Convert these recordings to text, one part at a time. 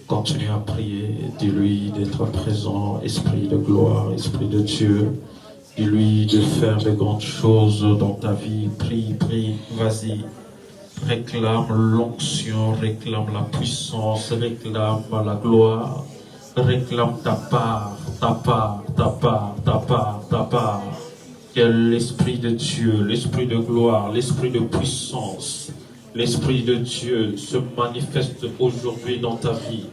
Continue à prier, dis-lui d'être présent, Esprit de gloire, Esprit de Dieu. Dis-lui de faire de grandes choses dans ta vie. Prie, prie, vas-y. Réclame l'onction, réclame la puissance, réclame la gloire. Réclame ta part, ta part, ta part, ta part, ta part. Que l'Esprit de Dieu, l'Esprit de gloire, l'Esprit de puissance, l'Esprit de Dieu se manifeste aujourd'hui dans ta vie.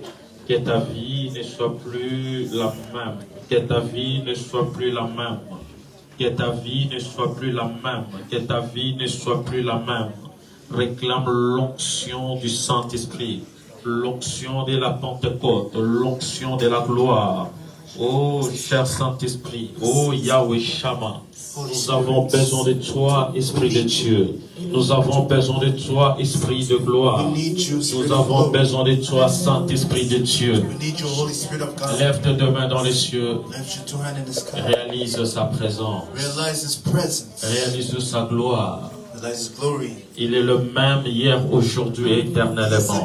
Que ta vie ne soit plus la même. Que ta vie ne soit plus la même. Que ta vie ne soit plus la même. Que ta vie ne soit plus la même. Réclame l'onction du Saint-Esprit. L'onction de la Pentecôte. L'onction de la gloire. Oh, cher Saint-Esprit. Oh, Yahweh Shammah. Nous avons besoin de toi, Esprit de Dieu. Nous avons besoin de toi, Esprit de gloire. Nous avons besoin de toi, Saint-Esprit de Dieu. Lève tes deux mains dans les cieux. Réalise sa présence. Réalise sa gloire. Il est le même hier, aujourd'hui et éternellement.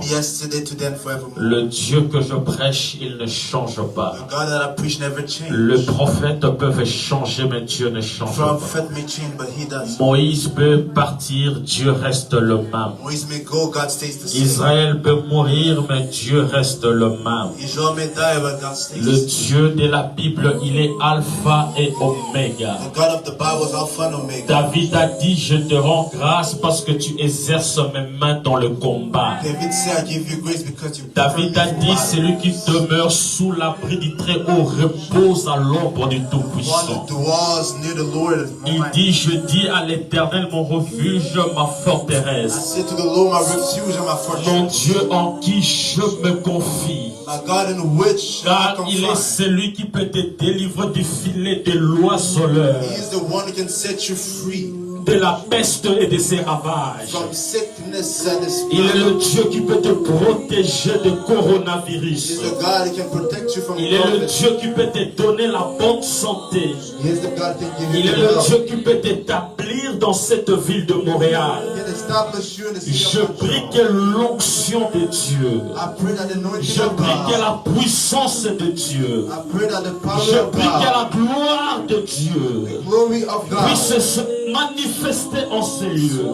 Le Dieu que je prêche, il ne change pas. Le prophète peut changer, mais Dieu ne change pas. Moïse peut partir, Dieu reste le même. Israël peut mourir, mais Dieu reste le même. Le Dieu de la Bible, il est Alpha et Oméga. David a dit, je te rends grâce parce que tu exerces mes mains dans le combat. David a dit, celui qui demeure sous l'abri du Très-Haut repose à l'ombre du Tout-Puissant. Il dit, je dis à l'Éternel mon refuge, ma forteresse. Mon Dieu en qui je me confie. Car il est celui qui peut te délivrer du filet de l'oiseleur, de la peste et de ses ravages. Il est le Dieu qui peut te protéger du coronavirus. Il est le Dieu qui peut te donner la bonne santé. Il est le Dieu qui peut t'établir dans cette ville de Montréal. Je prie que l'onction de Dieu, je prie que la puissance de Dieu, je prie que la gloire de Dieu puisse se manifester en ces lieux.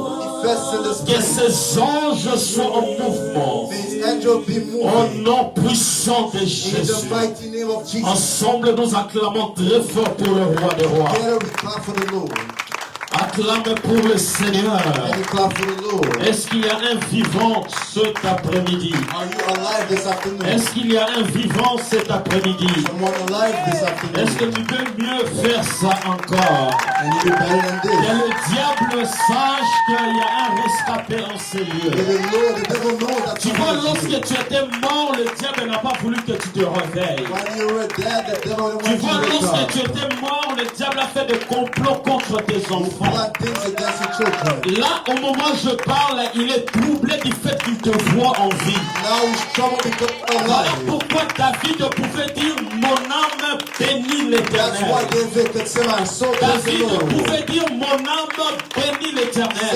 Que ces anges soient en mouvement. Au nom puissant de Jésus. Ensemble nous acclamons très fort pour le roi des rois. Acclame pour le Seigneur. Est-ce qu'il y a un vivant cet après-midi? Est-ce qu'il y a un vivant cet après-midi? Est-ce que tu peux mieux faire ça encore? Que le diable sache qu'il y a un rescapé en ces lieux. Tu vois, lorsque tu étais mort, le diable n'a pas voulu que tu te réveilles. Tu vois, lorsque tu étais mort, le diable a fait des complots contre tes enfants. Là, au moment où je parle, il est troublé du fait qu'il te voit en vie. Voilà pourquoi David pouvait dire, mon âme bénit l'Éternel. David pouvait dire, mon âme bénit l'Éternel.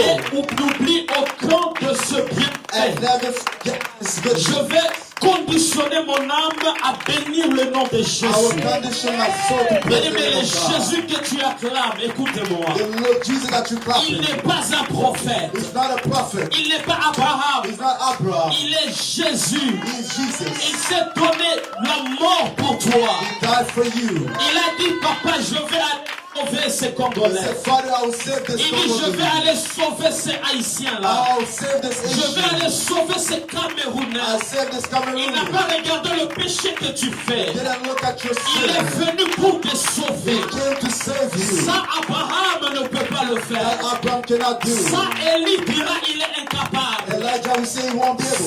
Et n'oublie aucun de ce bien. Je vais conditionner mon âme à bénir le nom de Jésus. Mais le Jésus que tu acclames, écoutez-moi, il n'est pas un prophète. Il n'est pas Abraham. Il est Jésus. Il s'est donné la mort pour toi. Il a dit, papa, je vais sauver ces Congolais. Il dit, je vais aller sauver ces Haïtiens-là. Je vais aller sauver ces Camerounais. Il n'a pas regardé le péché que tu fais. Il est venu pour te sauver. Ça, Abraham ne peut pas le faire. Ça, Élie dira, il est incapable.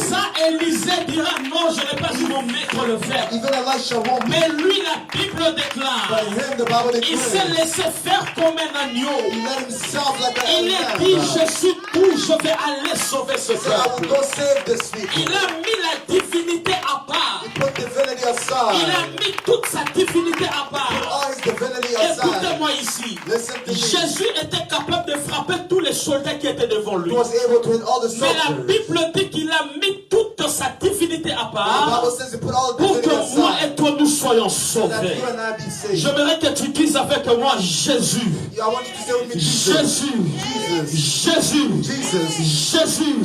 Ça, Élisée dira, non, je n'ai pas vu mon maître le faire. Mais lui, la Bible déclare, il s'est laissé faire comme un agneau. Il a dit, je suis tout, je vais aller sauver ce peuple. Il a mis la divinité à part. Il a mis toute sa divinité à part. Écoutez-moi ici. Jésus était capable de frapper tous les soldats qui étaient devant lui. Mais la Bible dit qu'il a mis toute sa divinité à part pour que moi et toi nous soyons sauvés. J'aimerais que tu dises avec moi Jésus. Jésus. Jésus. Jésus. Jésus.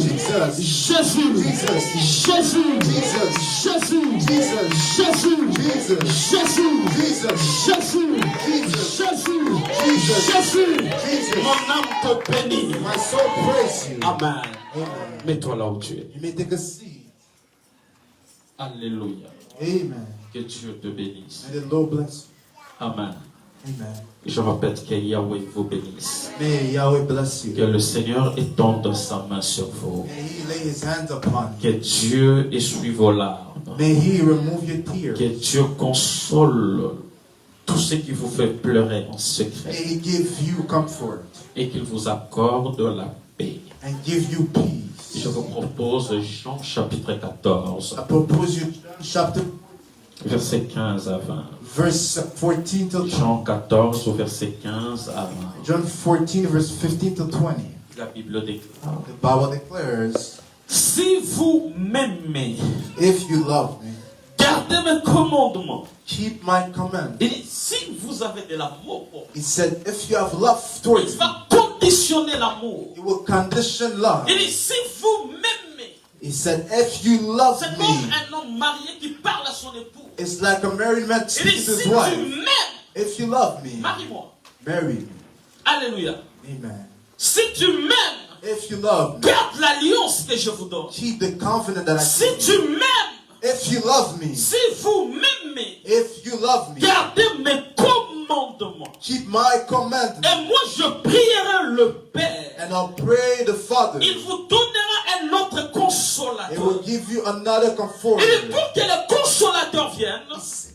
Jésus. Jésus. Jésus. Jésus. Jésus. Jésus. Mon âme te bénit. Amen. Mets-toi là où tu es. Alléluia. Amen. Que Dieu te bénisse. May the Lord bless you. Amen. Amen. Je répète que Yahweh vous bénisse. May Yahweh bless you. Que le Seigneur étende sa main sur vous. May He lay His hands upon Que you. Dieu essuie vos larmes. May He remove your tears. Que Dieu console tout ce qui vous fait pleurer en secret. May He give you comfort Et qu'il vous accorde la paix. and give you peace. Je vous propose Jean chapitre 14. I propose you chapter Verset 15 à 20. verse 14 to 20. Jean 14 au verset 15 à 20. John 14 verse 15 to 20. La Bible déclare: The Bible declares, si vous m'aimez, if you love me, gardez mes commandements. keep my command. Il dit, si vous avez de l'amour pour moi, He said, if you have love il towards me, va conditionner l'amour. it will condition love. Il dit, si vous m'aimez, He said, if you love c'est comme me, un homme marié qui parle à son époux. it's like a married man Il speaking dit, to si his tu wife. m'aimes, If you love me, marie-moi. marry me. Alléluia. Amen. Si tu m'aimes, If you love me, garde l'alliance que je vous donne. keep the confidence that I Si give tu you. m'aimes, If you love me, si vous m'aimez, if you love me, gardez mes commandements. keep my commandments. Et moi je prierai le Père. And I'll pray the Father. Il vous donnera un autre It consolateur. will give you another Et comforter. pour que le consolateur vienne,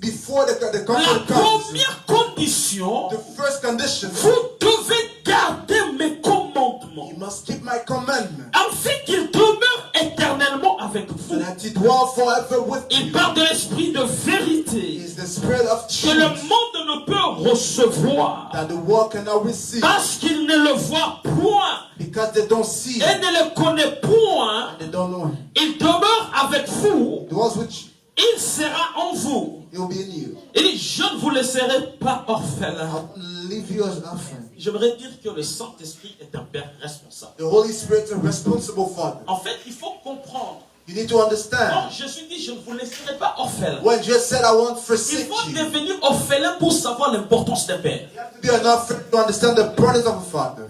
Before the la comfort comes, première condition, the first condition, vous devez garder mes commandements, you must keep my commandment, afin qu'il demeure éternellement avec vous. so that he dwell forever with Il you. parle de l'esprit de vérité Is the spirit of que le truth monde ne peut recevoir that the world cannot receive, parce qu'il ne le voit point because they don't see et it, ne le connaît point. they don't know him. Il demeure avec vous, The ones which il sera en vous. he will be in you. Il dit, je ne vous laisserai pas orphelin. I'll leave you as an orphan. J'aimerais dire que le Saint-Esprit est un Père responsable. The Holy Spirit is a responsible Father. En fait, il faut comprendre. You need to Quand understand. Jésus dit, je ne vous laisserai pas orphelin, When Jesus said, I won't il forsake faut you, devenir orphelin pour savoir l'importance d'un Père. you have to be an orphan to understand the importance of a Father.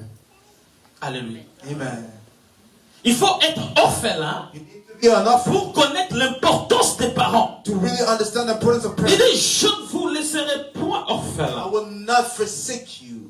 Alléluia. Amen. Il faut être orphelin You need to be an orphan pour connaître l'importance des parents. to really understand the importance of Il parents. dit, je ne vous laisserai point I orphelin. will not forsake you.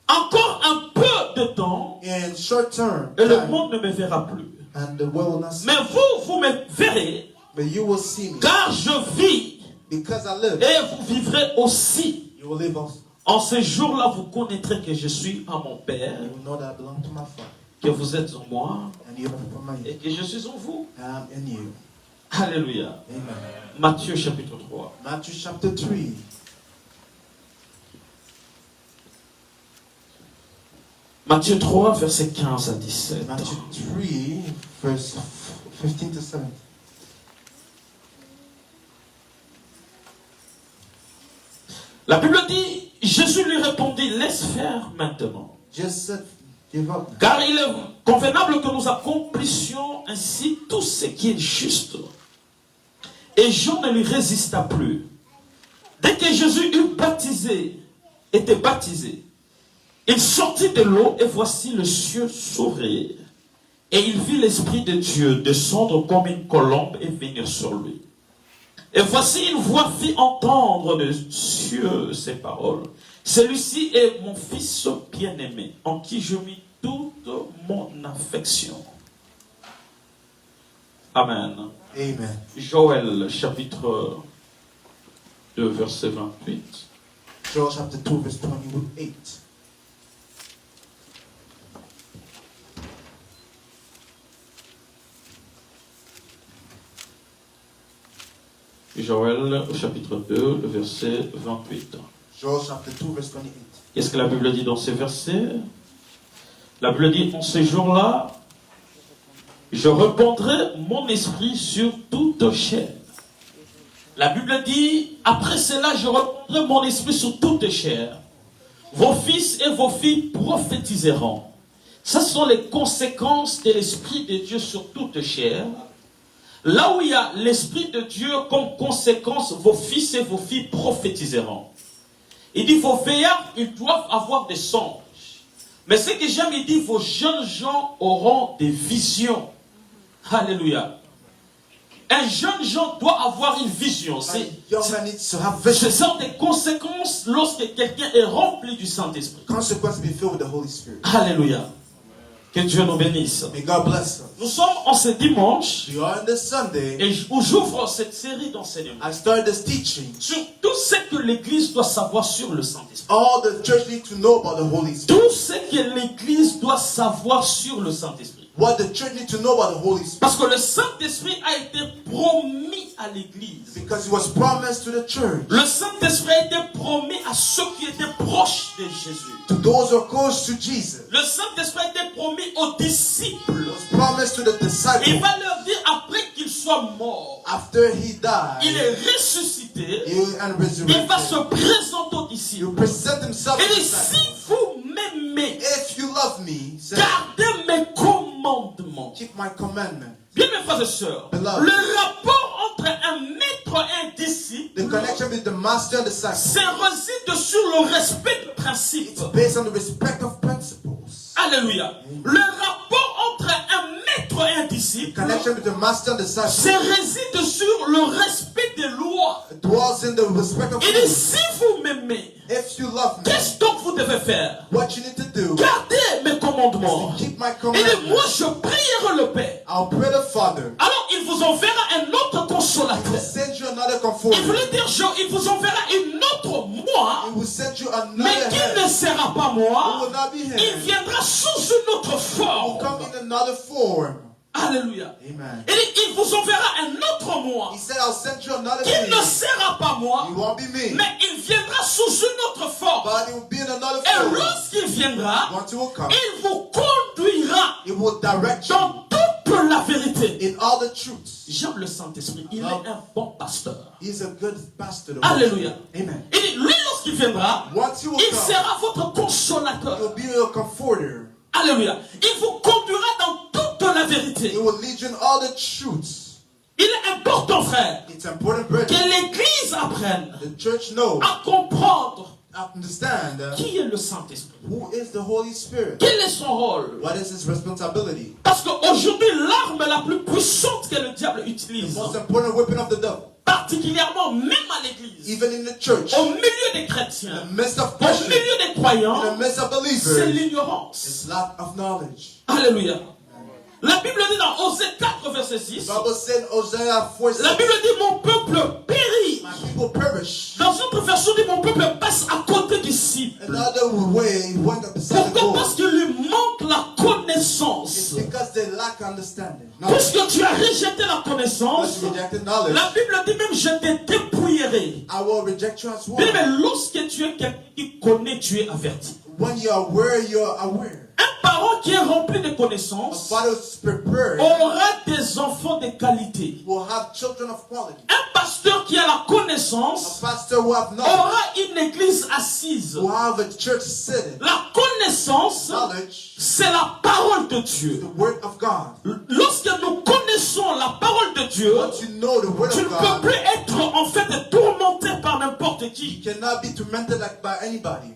Encore un peu de temps In short term, et le time, monde ne me verra plus. and the world will not see Mais me. vous me verrez, But you will see me. car je vis Because I live, et vous vivrez aussi. you will live also. En ce jour-là, vous connaîtrez que je suis à mon Père, You will know that I belong to my Father. que vous êtes en moi And you are et me. que je suis en vous. And I'm in you. Alléluia. Amen. Matthieu chapitre 3. Matthew chapter 3. Matthieu 3, verset 15 à 17. Matthew 3, verse 15 to 17. La Bible dit, Jésus lui répondit, laisse faire maintenant. Just said, give up. Car il est convenable que nous accomplissions ainsi tout ce qui est juste. Et Jean ne lui résista plus. Dès que Jésus était baptisé, il sortit de l'eau et voici le ciel s'ouvrir. Et il vit l'Esprit de Dieu descendre comme une colombe et venir sur lui. Et voici une voix fit entendre de cieux ces paroles. Celui-ci est mon fils bien-aimé, en qui je mis toute mon affection. Amen. Amen. Joël, chapitre 2, verset 28. Joel chapter 2, verse 28. Joël, chapitre 2, le verset 28. Joel chapter 2, verse 28. Qu'est-ce que la Bible dit dans ces versets? La Bible dit, en ces jours-là, Je répandrai mon esprit sur toute chair. La Bible dit, après cela, je répandrai mon esprit sur toute chair. Vos fils et vos filles prophétiseront. Ce sont les conséquences de l'esprit de Dieu sur toute chair. Là où il y a l'esprit de Dieu comme conséquence, vos fils et vos filles prophétiseront. Il dit, vos veillards, ils doivent avoir des songes. Mais ce que j'aime, il dit, vos jeunes gens auront des visions. Alléluia. Un jeune gens doit avoir une vision. C'est ce sont des conséquences lorsque quelqu'un est rempli du Saint-Esprit. Alléluia. Que Dieu nous bénisse. Nous sommes en ce dimanche et j'ouvre cette série d'enseignements sur tout ce que l'Église doit savoir sur le Saint-Esprit. Tout ce que l'Église doit savoir sur le Saint-Esprit. What the church needs to know about the Holy Spirit. Parce que le Saint-Esprit a été promis à l'Église. Because he was promised to the church. Le Saint-Esprit a été promis à ceux qui étaient proches de Jésus. To those who are close to Jesus. Le Saint-Esprit a été promis aux disciples. He was promised to the disciples. Il va leur dire après qu'il soit mort. After he died. Il est ressuscité. Il va se présenter aux disciples. He present himself. Et si vous m'aimez, if you love me, gardez mes commandements. Keep my commandments. Bien mes frères et sœurs, le rapport entre un maître et un disciple, the connection with the master and disciple, c'est réside sur le respect de principes. It's based on the respect of principles. Alléluia. Le rapport entre un maître et un disciple, connection with the master and disciple, c'est réside sur le respect des lois. It dwells in the respect of Il dit, si vous m'aimez, if you love me, qu'est-ce donc vous devez faire? What you need to do, gardez mes commandements. Keep my Il commandments. dit, moi je prierai le Père. I'll pray the Father. Alors il vous enverra un autre consolateur. Send you another comforter. Il voulait dire, il vous enverra une autre moi, He will send you another mais qui ne sera pas moi. Who will not be him. Il viendra sous une autre forme. Will come in another form. Alléluia. Amen. Il vous enverra un autre moi. He said, I'll send you another qui ne sera pas moi. He won't be me. Mais il viendra sous une autre forme. But he will be in another Et form. lorsqu'il viendra, Once he will come, il vous conduira he will direct you dans toute la vérité. in all the truths. J'aime le Saint-Esprit. Il est un bon pasteur. He's a good pastor. Alléluia. Amen. Et lui, lorsqu'il viendra, Once he will il come, sera votre consolateur. he will be your comforter. Alléluia. Il vous conduira dans toute la vérité. He will lead you in all the truths. Il est important, frère, It's important, brother, que l'Église apprenne the church knows, à comprendre understand qui est le Saint-Esprit. who is the Holy Spirit. Quel est son rôle? What is his responsibility? Parce qu'aujourd'hui, l'arme la plus puissante que le diable The utilise, most important weapon of the devil, particulièrement même à l'Église, even in the church, au milieu des in chrétiens, the midst of au Christians, milieu des in croyants, the midst of c'est believers, l'ignorance. it's lack of knowledge. Alléluia. La Bible dit dans Osée 4, verset 6, The Bible said, Hosea 4:6, la Bible dit mon peuple périt. my people perish. Dans une autre version dit mon peuple passe à côté du cible. Another way, he went up beside the Pourquoi? goal. Parce qu'il lui manque la connaissance. It's because they lack understanding. Puisque tu as rejeté la connaissance, Because you rejected knowledge, la Bible dit même je te dépouillerai. I will reject you as well. Mais lorsque tu es quelqu'un qui connaît, tu es averti. When you are aware, you're aware. Un parent qui est rempli de A connaissances father is prepared, aura des enfants de qualité. will have children of quality. Un pasteur qui a la A connaissance pastor who have knowledge, aura une église assise. will have a church sitting. La connaissance, Knowledge, c'est la parole de Dieu. the word of God. Lorsque nous connaissons la parole de Dieu, Once you know the word tu ne of peux God, plus être en fait tourmenté par n'importe qui. you cannot be tormented like by anybody.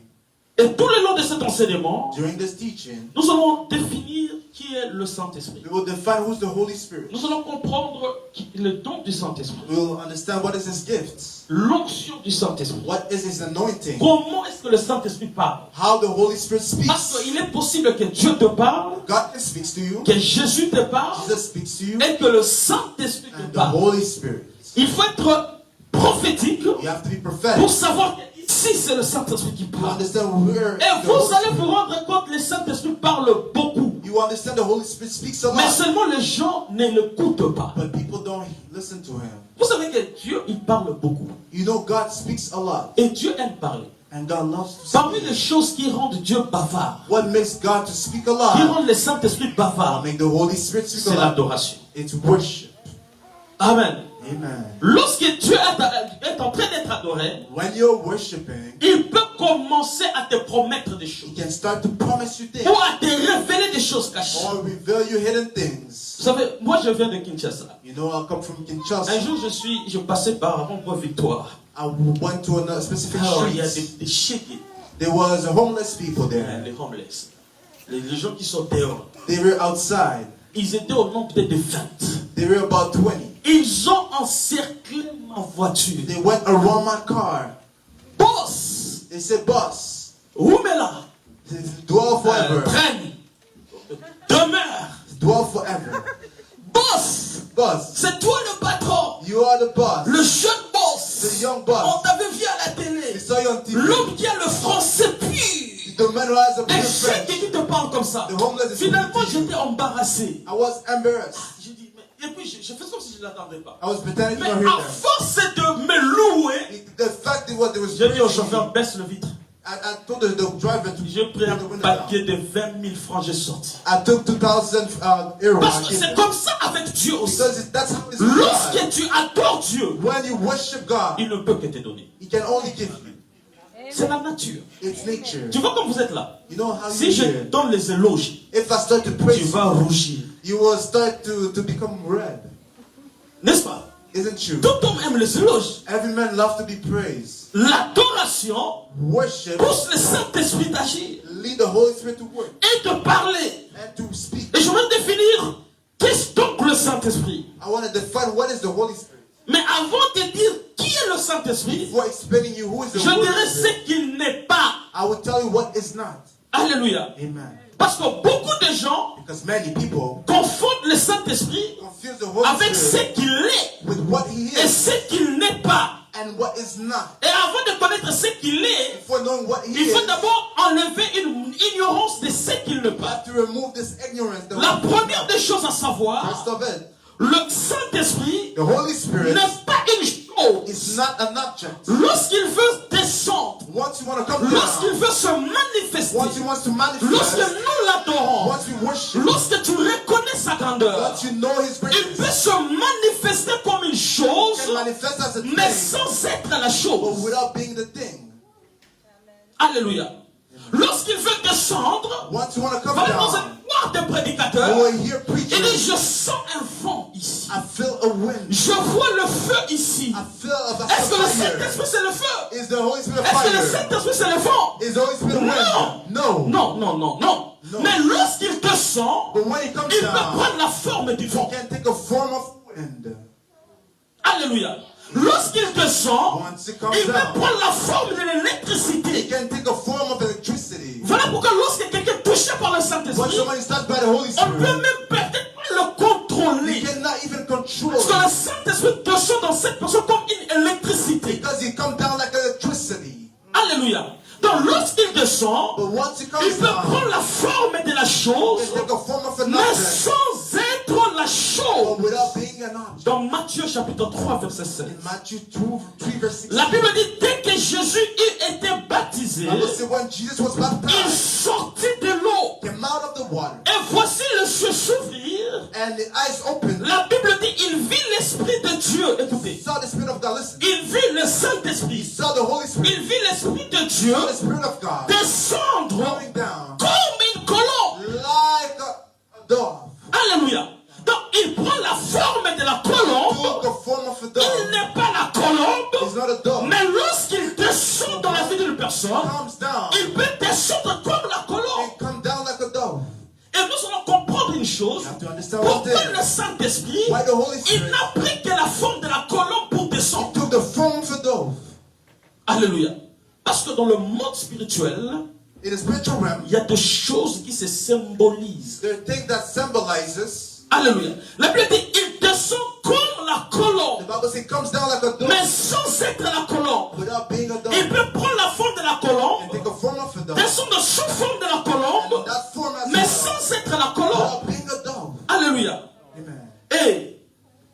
Et tout le long de cet enseignement, During this teaching, nous allons définir qui est le Saint-Esprit. we will define who's the Holy Spirit. Nous allons comprendre le don du Saint-Esprit. We will understand what is his gifts. L'onction du Saint-Esprit. What is his anointing? Comment est-ce que le Saint-Esprit parle? How the Holy Spirit Parce speaks. qu'il est possible que Dieu te parle, God speaks to you. que Jésus te parle, Jesus speaks to you. et que le Saint-Esprit te And the parle. Holy Spirit. Il faut être prophétique You have to be prophetic. pour savoir que ici c'est le Saint-Esprit qui You parle. understand where Et the vous Holy allez vous Spirit. rendre compte que le Saint-Esprit parle beaucoup. You understand the Holy Spirit speaks a Mais lot. seulement les gens ne l'écoutent pas. But people don't listen to him. Vous savez que Dieu, il parle beaucoup. You know God speaks a lot. Et Dieu aime parler. And God loves to speak. Parmi les choses qui rendent Dieu bavard, What makes God to speak a lot, qui rendent le Saint-Esprit bavard, make the Holy Spirit speak a c'est lot, l'adoration. it's worship. Amen. Amen. Lorsque Dieu est en train d'être adoré, When you're worshiping, il peut commencer à te promettre des choses. He can start to promise you things, Ou à te révéler des choses cachées. or reveal you hidden things. Vous savez, moi je viens de Kinshasa. You know, I come from Kinshasa. Un jour je passais par Rond-Point-Victoire. I went to a specific Alors il y a street. des shaggy, There was homeless people there. les homeless, les gens qui sont dehors. They were outside. Ils étaient au nombre de 20. They were about 20. Ils ont encerclé ma voiture. They went around my car. Boss, They said, "Boss, Oumela, dwell forever. traîne, demeure. Dwell forever. Boss, Boss, c'est toi le patron, you are the boss. le jeune boss. The young boss. On t'avait vu à la They télé. saw you on TV. L'homme qui a le français pur. The man who has a Un pure chien French. qui te parle comme ça. The homeless is Finalement, speaking to you. j'étais embarrassé. I was embarrassed. J'ai dit, mais, et puis je fais comme si je ne l'attendais pas. I was pretending to Mais not à hear them. force de me louer, The fact was there was. j'ai dit au chauffeur, baisse le vitre. I told the driver to J'ai pris un put the window paquet down. de 20 000 francs, j'ai sorti. I took 2,000 euros. Parce I que gave c'est them. comme ça avec Dieu aussi. Because that's how it's with God. Lorsque tu adores Dieu, When you worship God, il ne peut que te donner. He can only give you. C'est la nature. It's nature. Tu vois comme vous êtes là. You know how Si you je hear. donne les éloges, If I start to tu praise vas you, rougir. you will start to become red. N'est-ce pas? Isn't true? Tout homme aime les éloges. Every man loves to be praised. L'adoration Worship, pousse le Saint-Esprit d'agir lead the Holy Spirit to work et de parler. and to speak. Et je vais définir qu'est-ce donc le Saint-Esprit. I want to define what is the Holy Spirit. Mais avant de dire qui est le Saint-Esprit, Before explaining you who is the je Holy dirais Spirit, ce qu'il n'est pas. I will tell you what is not. Alléluia. Amen. Parce que beaucoup de gens Because many people confondent le Saint-Esprit confuse the Holy avec ce Spirit qu'il est with what He et is ce qu'il n'est pas. and what is not. Et avant de connaître ce qu'il est, Before knowing what He il faut is, d'abord enlever une ignorance de ce qu'il n'est you pas. have to remove this ignorance. The La Holy première des choses à First savoir, of it, le Saint-Esprit the Holy Spirit n'est pas une chose. is not an object. Lorsqu'il veut descendre, Once you want to come lorsqu'il down, veut se manifester, once He wants to lorsque manifest, nous l'adorons, once we worship, lorsque tu reconnais sa grandeur, once you know His il peut greatness, se manifester comme une He chose, can manifest as a mais thing, sans être la but chose. without being the thing. Alléluia. Lorsqu'il veut descendre, Once you want to come voilà dans down, un noir de you prédicateurs, will hear il dit, preachers. je sens un vent ici. I feel a wind. Je vois le feu ici. I feel a Est-ce que le fire. Saint-Esprit c'est le feu? Is the Holy Spirit Est-ce que le fire? Saint-Esprit c'est le vent? Is the Holy Spirit wind? No. Non, non, non, non. Non. Mais lorsqu'il descend, But when He comes il peut down, prendre la forme du He vent. can take a form of wind. Alléluia. Lorsqu'il descend, Once He comes il peut down, prendre la forme de He l'électricité. can take a form of electricity. Voilà pourquoi lorsque quelqu'un est touché par le When Saint-Esprit, someone is touched by the Holy on ne peut Spirit, même peut-être pas le you contrôler. cannot even control Parce que le it Saint-Esprit descend dans cette personne comme une électricité. because He comes down like electricity. Alléluia. Donc lorsqu'il descend, But once He il comes peut down, prendre la forme de la He chose, can take a form of an mais object, sans être la but chose. without being an object. Dans Matthieu chapitre 3 verset 7. In Matthew 3 verse 16, La Bible dit dès que Jésus eut été baptisé, I will say when Jesus was il baptized, sortit de l'eau. came out of the water, Et voici le cieux s'ouvrir. and the eyes opened, La Bible dit il vit l'Esprit de Dieu. Écoutez. saw the Spirit of God. Listen, Il vit le Saint-Esprit. saw the Holy Spirit, Il vit l'Esprit de Dieu saw the Spirit of God descendre coming down comme une colombe. like a dove. Alléluia. Donc il prend la forme de la colombe. Took the form of a Il dove. n'est pas la colombe. He's not a dove. Mais lorsqu'il descend dans la vie d'une personne, Comes down il peut descendre comme la colombe. and come down like a dove. Et nous allons comprendre une chose. You have to understand one Pourquoi thing. le Saint-Esprit, Why the Holy il Spirit n'a pris que la forme de la colombe pour descendre. took the form of a dove. Alléluia. Parce que dans le monde spirituel, In the spiritual realm, il y a des choses qui se symbolisent. there are things that symbolizes. Alléluia. La Bible dit, il descend comme la The colombe, Bible says it comes down like a dove mais sans être la colombe. without being a dove. Il peut prendre la forme de la And colombe, take a form of a dove. descendre sous forme de la And colombe, that form as mais a dove sans être la colombe. without being a dove. Alléluia. Amen. Et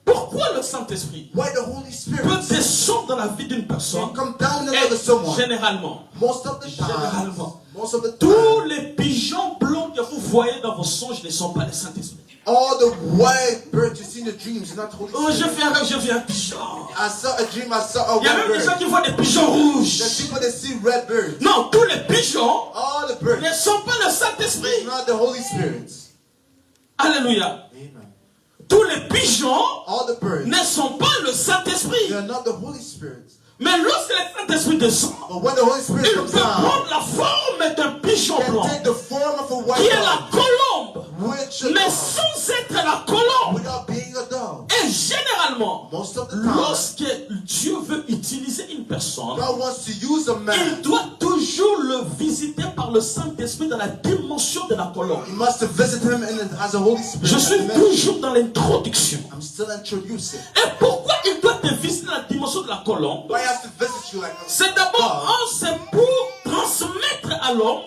pourquoi le Saint-Esprit why the Holy Spirit peut descendre dans la vie d'une personne, come down in the life of someone, généralement, most of the time, tous les pigeons blancs que vous voyez dans vos songes ne sont pas les Saint-Esprit. All the white birds you see in the dreams are not Holy Spirit. Oh, j'ai vu un pigeon. I saw a dream, I saw a Il y a white même des bird. gens qui voient des pigeons rouges. There's people that see red birds. Non, tous les pigeons All the birds ne sont pas le Saint-Esprit. are not the Holy Spirit. Alléluia. Amen. Tous les pigeons All the birds ne sont pas le Saint-Esprit. they are not the Holy Spirit. Mais lorsque le Saint-Esprit descend, But when the Holy Spirit il comes peut down, prendre la forme d'un pigeon can blanc, take the form of a white qui est la dove, colombe, which mais sans être la colombe. without being a dove. Et généralement, Most of the time, lorsque Dieu veut utiliser une personne, God wants to use a il man. doit toujours le visiter par le Saint-Esprit dans la dimension de la colombe. He must visit him as a Holy Spirit. Je suis toujours dans l'introduction. I'm still introducing. Et pourquoi il doit te visiter dans la dimension de la colombe? Why he has to visit you like a C'est d'abord, c'est pour transmettre à l'homme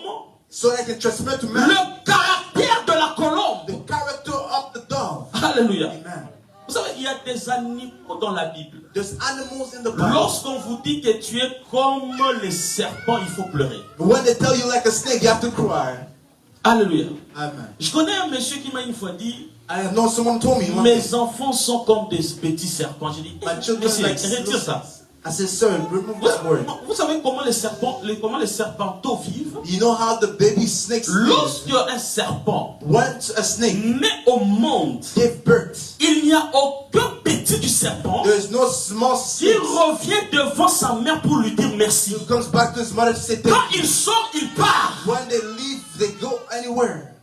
so that I can transmit to man le caractère de la colombe. the character of the dove. Alléluia. Amen. Vous savez, il y a des animaux dans la Bible. There's animals in the Bible. Lorsqu'on vous dit que tu es comme les serpents, il faut pleurer. When they tell you like a snake, you have to cry. Alléluia. Amen. Je connais un monsieur qui m'a une fois dit, I know someone told me. mes enfants sont comme des petits serpents. J'ai dit, My children monsieur, like retire ça. I said, sir, remove this word. Vous savez comment les serpenteaux vivent? You know how the baby snakes live? Lorsque un serpent Once a snake met au monde, gave birth, il n'y a aucun petit du serpent there is no small qui snake revient devant sa mère pour lui dire merci. who comes back to his mother to say thank Quand you. il sort, il part. When they leave, they go anywhere.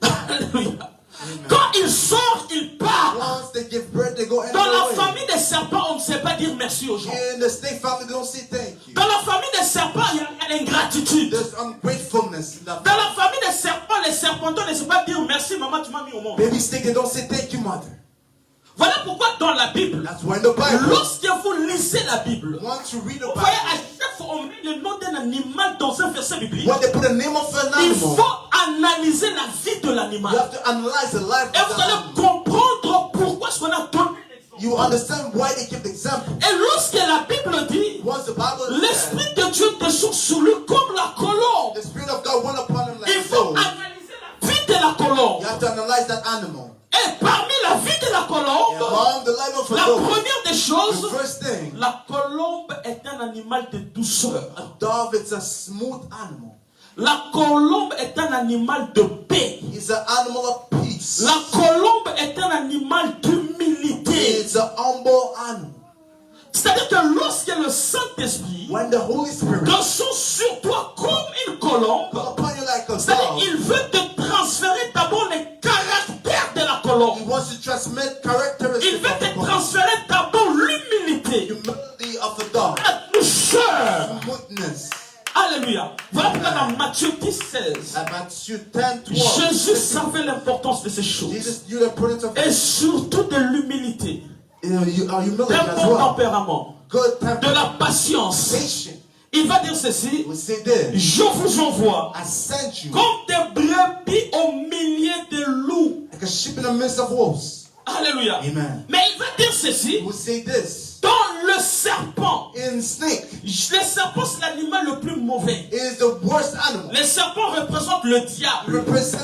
Alléluia. Quand il sort, il part. Once they give birth, they go Dans la anywhere. famille des serpents, on ne sait pas dire merci aux gens. In the snake family, they don't say thank you. Dans la famille des serpents, il y a l'ingratitude. There's ungratefulness in that Dans family. la famille des serpents, les serpentins ne savent pas dire merci maman, tu m'as mis au monde. Baby snake, they don't say thank you, mother. Voilà pourquoi dans la Bible, That's why in the Bible, lorsque vous lisez la Bible, once you read the vous voyez à Bible, chaque fois on met le nom d'un animal dans un verset biblique. when they put the name of an Il animal, faut analyser la vie de you l'animal. have to analyze the life Et of vous the allez animal. comprendre pourquoi ce qu'on a donné. You understand why they give the example. Et lorsque la Bible dit, Once the Bible says, l'Esprit de Dieu descend sur lui comme la colombe, the Spirit of God went upon him like il a faut dove. analyser la vie de la colombe. You have to analyze that animal. Et parmi la vie de la colombe, Among the life of a la dove, première des choses, the first thing, la colombe est un animal de douceur. a dove, it's a smooth animal. La colombe est un animal de paix. It's an animal of peace. La colombe est un animal d'humilité. It's an humble animal. C'est-à-dire que lorsque le Saint-Esprit When the Holy Spirit descend sur toi comme une colombe, comes upon you like a c'est-à-dire dove, qu'il veut te transférer d'abord les caractères de la colombe. he wants to transmit characteristics Il veut of the te dove. transférer d'abord l'humilité, Humility of the dove. la douceur. Smoothness. Alléluia. Voilà pourquoi dans Matthieu 10, 16, At Matthew 10:12, Jésus savait l'importance de ces choses. Jesus knew the importance of Et surtout de l'humilité, humility d'un as bon well. tempérament, Good de temper, la patience. patient. Il va dire ceci, We say this. je vous envoie I sent you comme des brebis au milieu de loups. like a sheep in the midst of wolves. Alléluia. Amen. Mais il va dire ceci, We say this. dans le serpent. In snake Le serpent, c'est l'animal le plus mauvais. is the worst animal. Les serpents représentent le diable. Represent.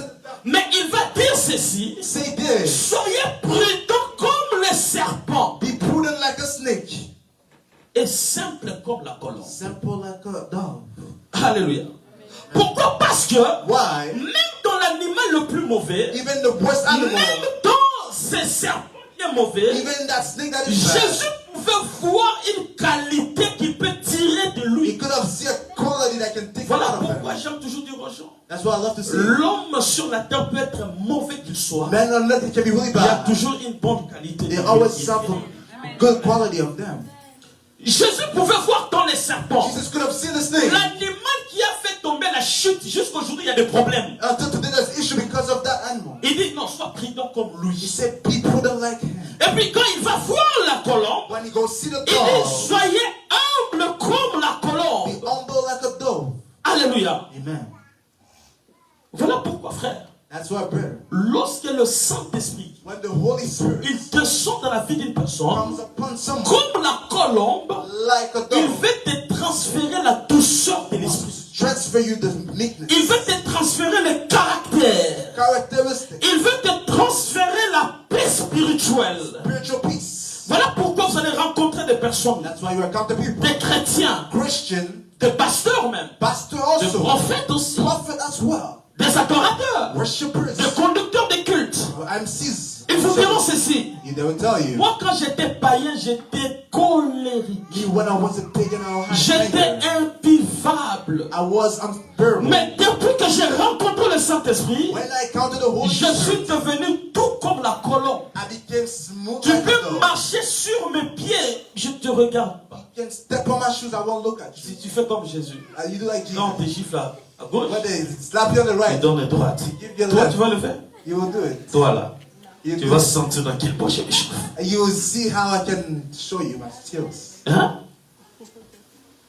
Mais il va dire ceci, Say this. soyez prudents comme les serpents Be prudent like a snake. et simple comme la colombe. Simple like a dove. Alléluia. Pourquoi? Parce que Why? même dans l'animal le plus mauvais, Even the worst animal, même dans ces serpents qui est mauvais, even that snake that is bad, Jésus pouvait voir une qualité qui peut tirer de he lui. could have seen a quality that can take Voilà out of pourquoi him. j'aime toujours dire aux gens, That's what I love to say. l'homme sur la terre peut être mauvais qu'il soit. Men on earth, it can be really Il y a bad. toujours une bonne qualité. They de always lui. have a good quality of them. Jésus pouvait voir dans les serpents. Jesus could have seen the snake. L'animal qui a fait tomber la chute, jusqu'aujourd'hui, il y a des problèmes. Until today, there's issue because of that animal. Il dit non, sois prudent comme He lui. said, be prudent like him. Et puis quand il va voir la colombe, When he goes see the il dit dove, soyez humble comme la be colombe. humble like a dove. Alléluia. Amen. Voilà pourquoi, frère, That's why, brother. lorsque le Saint-Esprit when the Holy Spirit il descend dans la vie d'une personne, comes upon someone, comme la colombe, like a il dove, veut te transférer la douceur de l'esprit. transfer you the meekness, Il veut te transférer le caractère. characteristics, Il veut te transférer la paix spirituelle. spiritual peace. Voilà pourquoi vous allez rencontrer des personnes, That's why you encounter people, des chrétiens, Christian, des pasteurs même, pastor des also, prophètes aussi, prophet as well, des adorateurs, worshippers, des conducteurs de culte. MCs. Ils vous diront ceci. They will tell you. Moi, quand j'étais païen, j'étais colérique. When I was a pagan, I had J'étais anger. invivable. I was unbearable. Mais depuis que j'ai rencontré le Saint-Esprit, When I encountered the Holy je suis Spirit, devenu tout comme la colombe. I became smooth Tu like a peux dove. marcher sur mes pieds, je te regarde pas. You can step on my shoes, I won't look at you. Si tu fais comme Jésus, You do like Jesus. non, tes gifles à gauche, When they slap you on the et right, donne à droite. give you the Toi, left. tu vas le faire. You will do it. Toi là, You, tu do vas it. sentir dans quel poche je chauffe. You will see how I can show you my skills. Hein?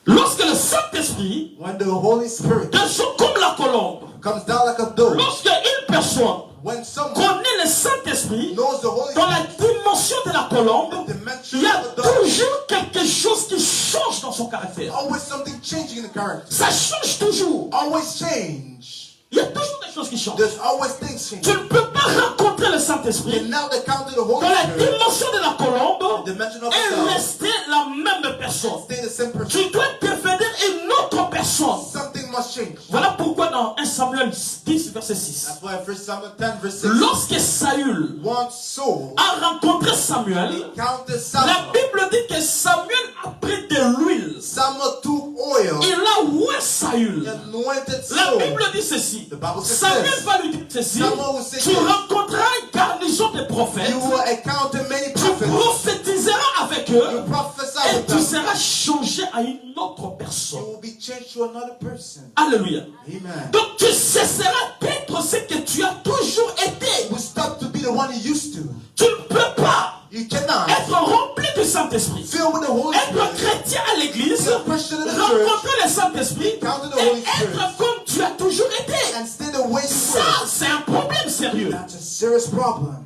Lorsque le Saint-Esprit When the Holy Spirit descend comme la colombe, comes down like a dove, lorsque une personne when someone connaît le Saint-Esprit, knows the Holy dans la Spirit, dimension de la colombe, the dimension il y a of the dove, toujours quelque chose qui change dans son caractère. always something changing in the character. Ça change toujours. Always change. Il y a toujours des choses qui changent. There's always things Tu changing. ne peux pas rencontrer le Saint-Esprit And now they come to the dans Holy la Spirit, dimension de la colombe the dimension of the et dove, rester la même personne. stay the same person. Tu dois devenir une autre personne. Something must change. Voilà pourquoi dans 1 Samuel 10, verset 6, That's why 1 Samuel 10 verse 6, lorsque Saül one soul a rencontré Samuel, encountered la Samuel. Bible dit que Samuel a pris de l'huile. Samuel took oil, Il a oué Saül. anointed La soul. Bible dit ceci. The Bible says Samuel this. va lui dire ceci. Samuel will say Tu this. rencontreras une garnison de prophètes. You will encounter many Tu prophets. prophétiseras avec You eux. prophesy Et with tu them. seras changé à une autre You personne. will be changed to another person. Alléluia. Amen. Donc tu cesseras d'être ce que tu as toujours été. You will stop to be the one you used to. Tu ne peux pas You cannot être rempli du Saint-Esprit, fill with the Holy être Spirit, chrétien à l'église, be a Christian in the church, rencontrer le Saint-Esprit encounter the et Holy Spirit, être comme tu as toujours été. and stay the way you Ça, were. c'est un problème sérieux. That's a serious problem.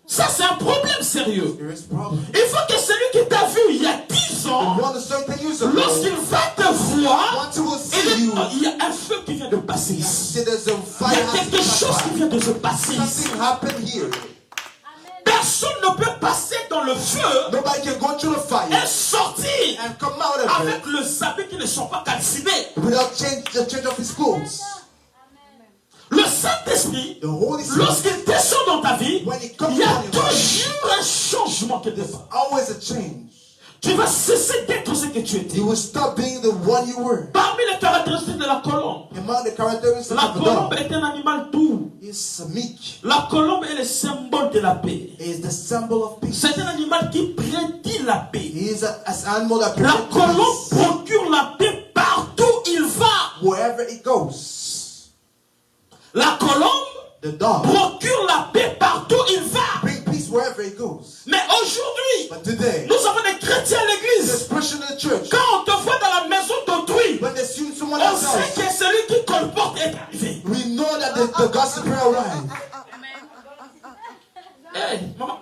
Ça, c'est un problème sérieux. Serious problem. Il faut que celui qui t'a vu il y a 10 ans, You want to start 10 years ago, lorsqu'il va te voir, once he will see you, il y a un feu qui vient de passer ici. see there's a Il y fire a quelque chose qui vient de se passer ici. Something happened here. Personne ne peut passer dans le feu Nobody can go through the fire et sortir and come out of avec it les habits qui ne sont pas calcinés. without the change of his clothes. Le Saint-Esprit, The Holy Spirit, lorsqu'il descend dans ta vie, when it comes il y a on your life, toujours un changement qui te there's fait. always a change. Tu vas cesser d'être ce que tu étais. You will stop being the one you were. Parmi les caractéristiques de la colombe, Among the characteristics la of the colombe dog est un animal doux. is meek. La colombe est le symbole de la paix. Is the symbol of peace. C'est un animal qui prédit la paix. He is an animal that La protects colombe peace procure la paix partout où il va. wherever it goes. La colombe The dog procure la paix partout où il va. bring peace wherever it goes. Mais aujourd'hui, But today, nous avons des chrétiens à l'église. there's pressure in the church. Quand on te voit dans la maison d'autrui, When they see someone on else, sait que celui qui colporte est arrivé. we know that the gospel arrived. Hey, maman,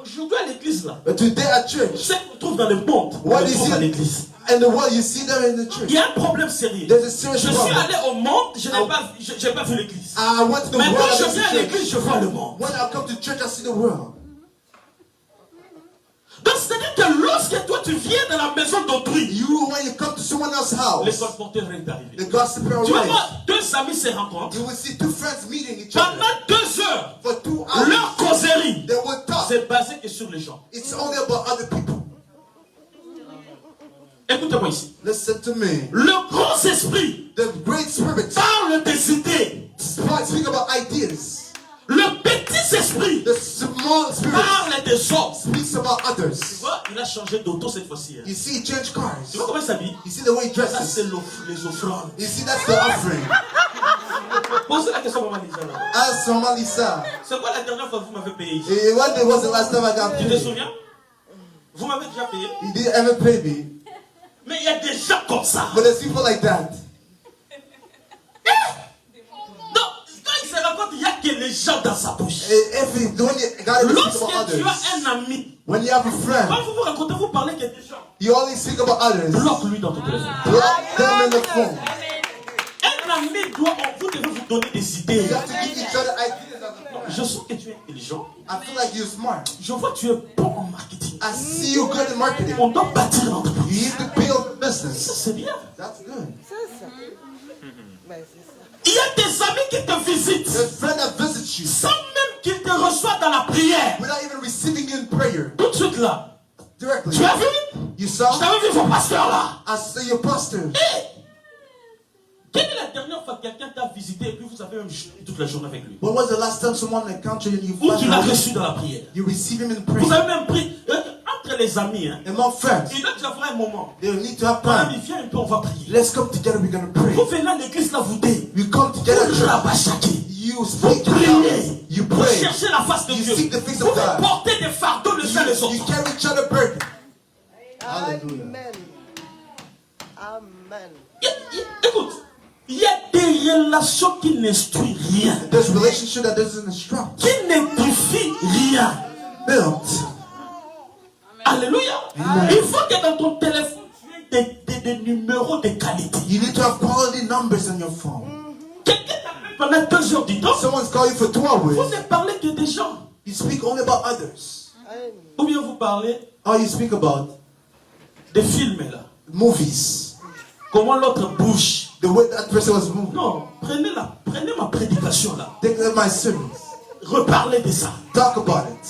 aujourd'hui à l'église là, But today at church, ce qu'on trouve dans le monde, on what le is trouve à it l'église. in the world? You see them in the church. Il y a un problème sérieux. There's a serious Je suis problem. allé au monde, je n'ai pas, j'ai pas vu l'église. I went to the Mais world. quand je I went viens à to l'église, church. je vois le monde. When I come to church, I see the world. Donc c'est-à-dire que lorsque toi tu viens dans la maison d'autrui, When you come to someone else's les house, colporteurs viennent d'arriver. the gospel Tu vas arrives. voir deux amis se rencontrent. You will see two friends meeting each other Pendant 2 heures, for 2 hours. leur causerie, They will talk. c'est basé que sur les gens. It's only about other people. Écoutez-moi ici. Listen to me. Le grand esprit The great spirit parle des idées. speak about ideas. Le petit esprit The small spirit parle des hommes. speaks about Tu others. vois, il a changé d'auto cette fois-ci. Hein. You see, he changed cars. Tu vois comment il s'habille? You see the way he Ça, dresses. c'est les offrandes. You see, that's the offering. Posez la question, maman Lisa. là. Ask Mama Lisa. C'est quoi la dernière fois que vous m'avez payé ici? When was the last time I got Tu te paid? souviens? Vous m'avez déjà payé? He didn't ever pay me. Mais il y a des gens comme ça. But there's people like that. Donc, quand ils se rencontrent, il y a que les gens dans sa bouche. Lorsque tu as un ami, when you have a friend, quand vous vous racontez, vous parlez que des gens. You only speak about others. Bloque-lui dans ton téléphone. Block them in the phone. Un ami doit, vous devez vous donner des idées. You have to give each other ideas. Je sens que tu es intelligent. I feel like you're smart. Je vois que tu es bon en marketing. I see you good in marketing. On doit bâtir l'entreprise. You need to build a business. Ça c'est bien. That's good. Il y a des amis qui te visitent. There's friends that visit you sans même qu'ils te reçoivent dans la prière. without even receiving you in prayer. Tout de suite là. Directly. Tu as vu? You saw? Je t'avais vu vos pasteurs là. I saw your pastor. Hey! Quelle est la dernière fois que quelqu'un t'a visité et puis vous avez même toute la journée avec lui? When was the last time someone encountered you? Ou tu l'as reçu dans la prière? You receive him in prayer. Vous avez même pris entre les amis. Hein, among friends. il doit y avoir un moment. They need to have Mon time. ami, viens un peu, on va prier. Let's come together. We're gonna pray. Vous venez à l'église là, vous dites. We come together. You speak priez. You Vous pray. cherchez la face de You Dieu. seek the face Vous of God. portez des fardeaux les uns les You autres. carry each other burden. Hallelujah. Amen. Écoute, il y a des relations qui n'instruisent rien. There's a relationship that doesn't instruct. Qui n'édifient rien. Built. Alléluia. Il faut que dans ton téléphone, tu aies des numéros de qualité. You need to have quality numbers on your phone. Quelqu'un t'appelle pendant 2 heures du temps. Someone's calling for 2 hours. Vous ne parlez que des gens. You speak only about others. Ou bien vous parlez Or you speak about des films là. movies. Comment l'autre bouge. The way that person was moving. Non, prenez ma prédication là. Take my sermons. Reparlez de ça. Talk about it.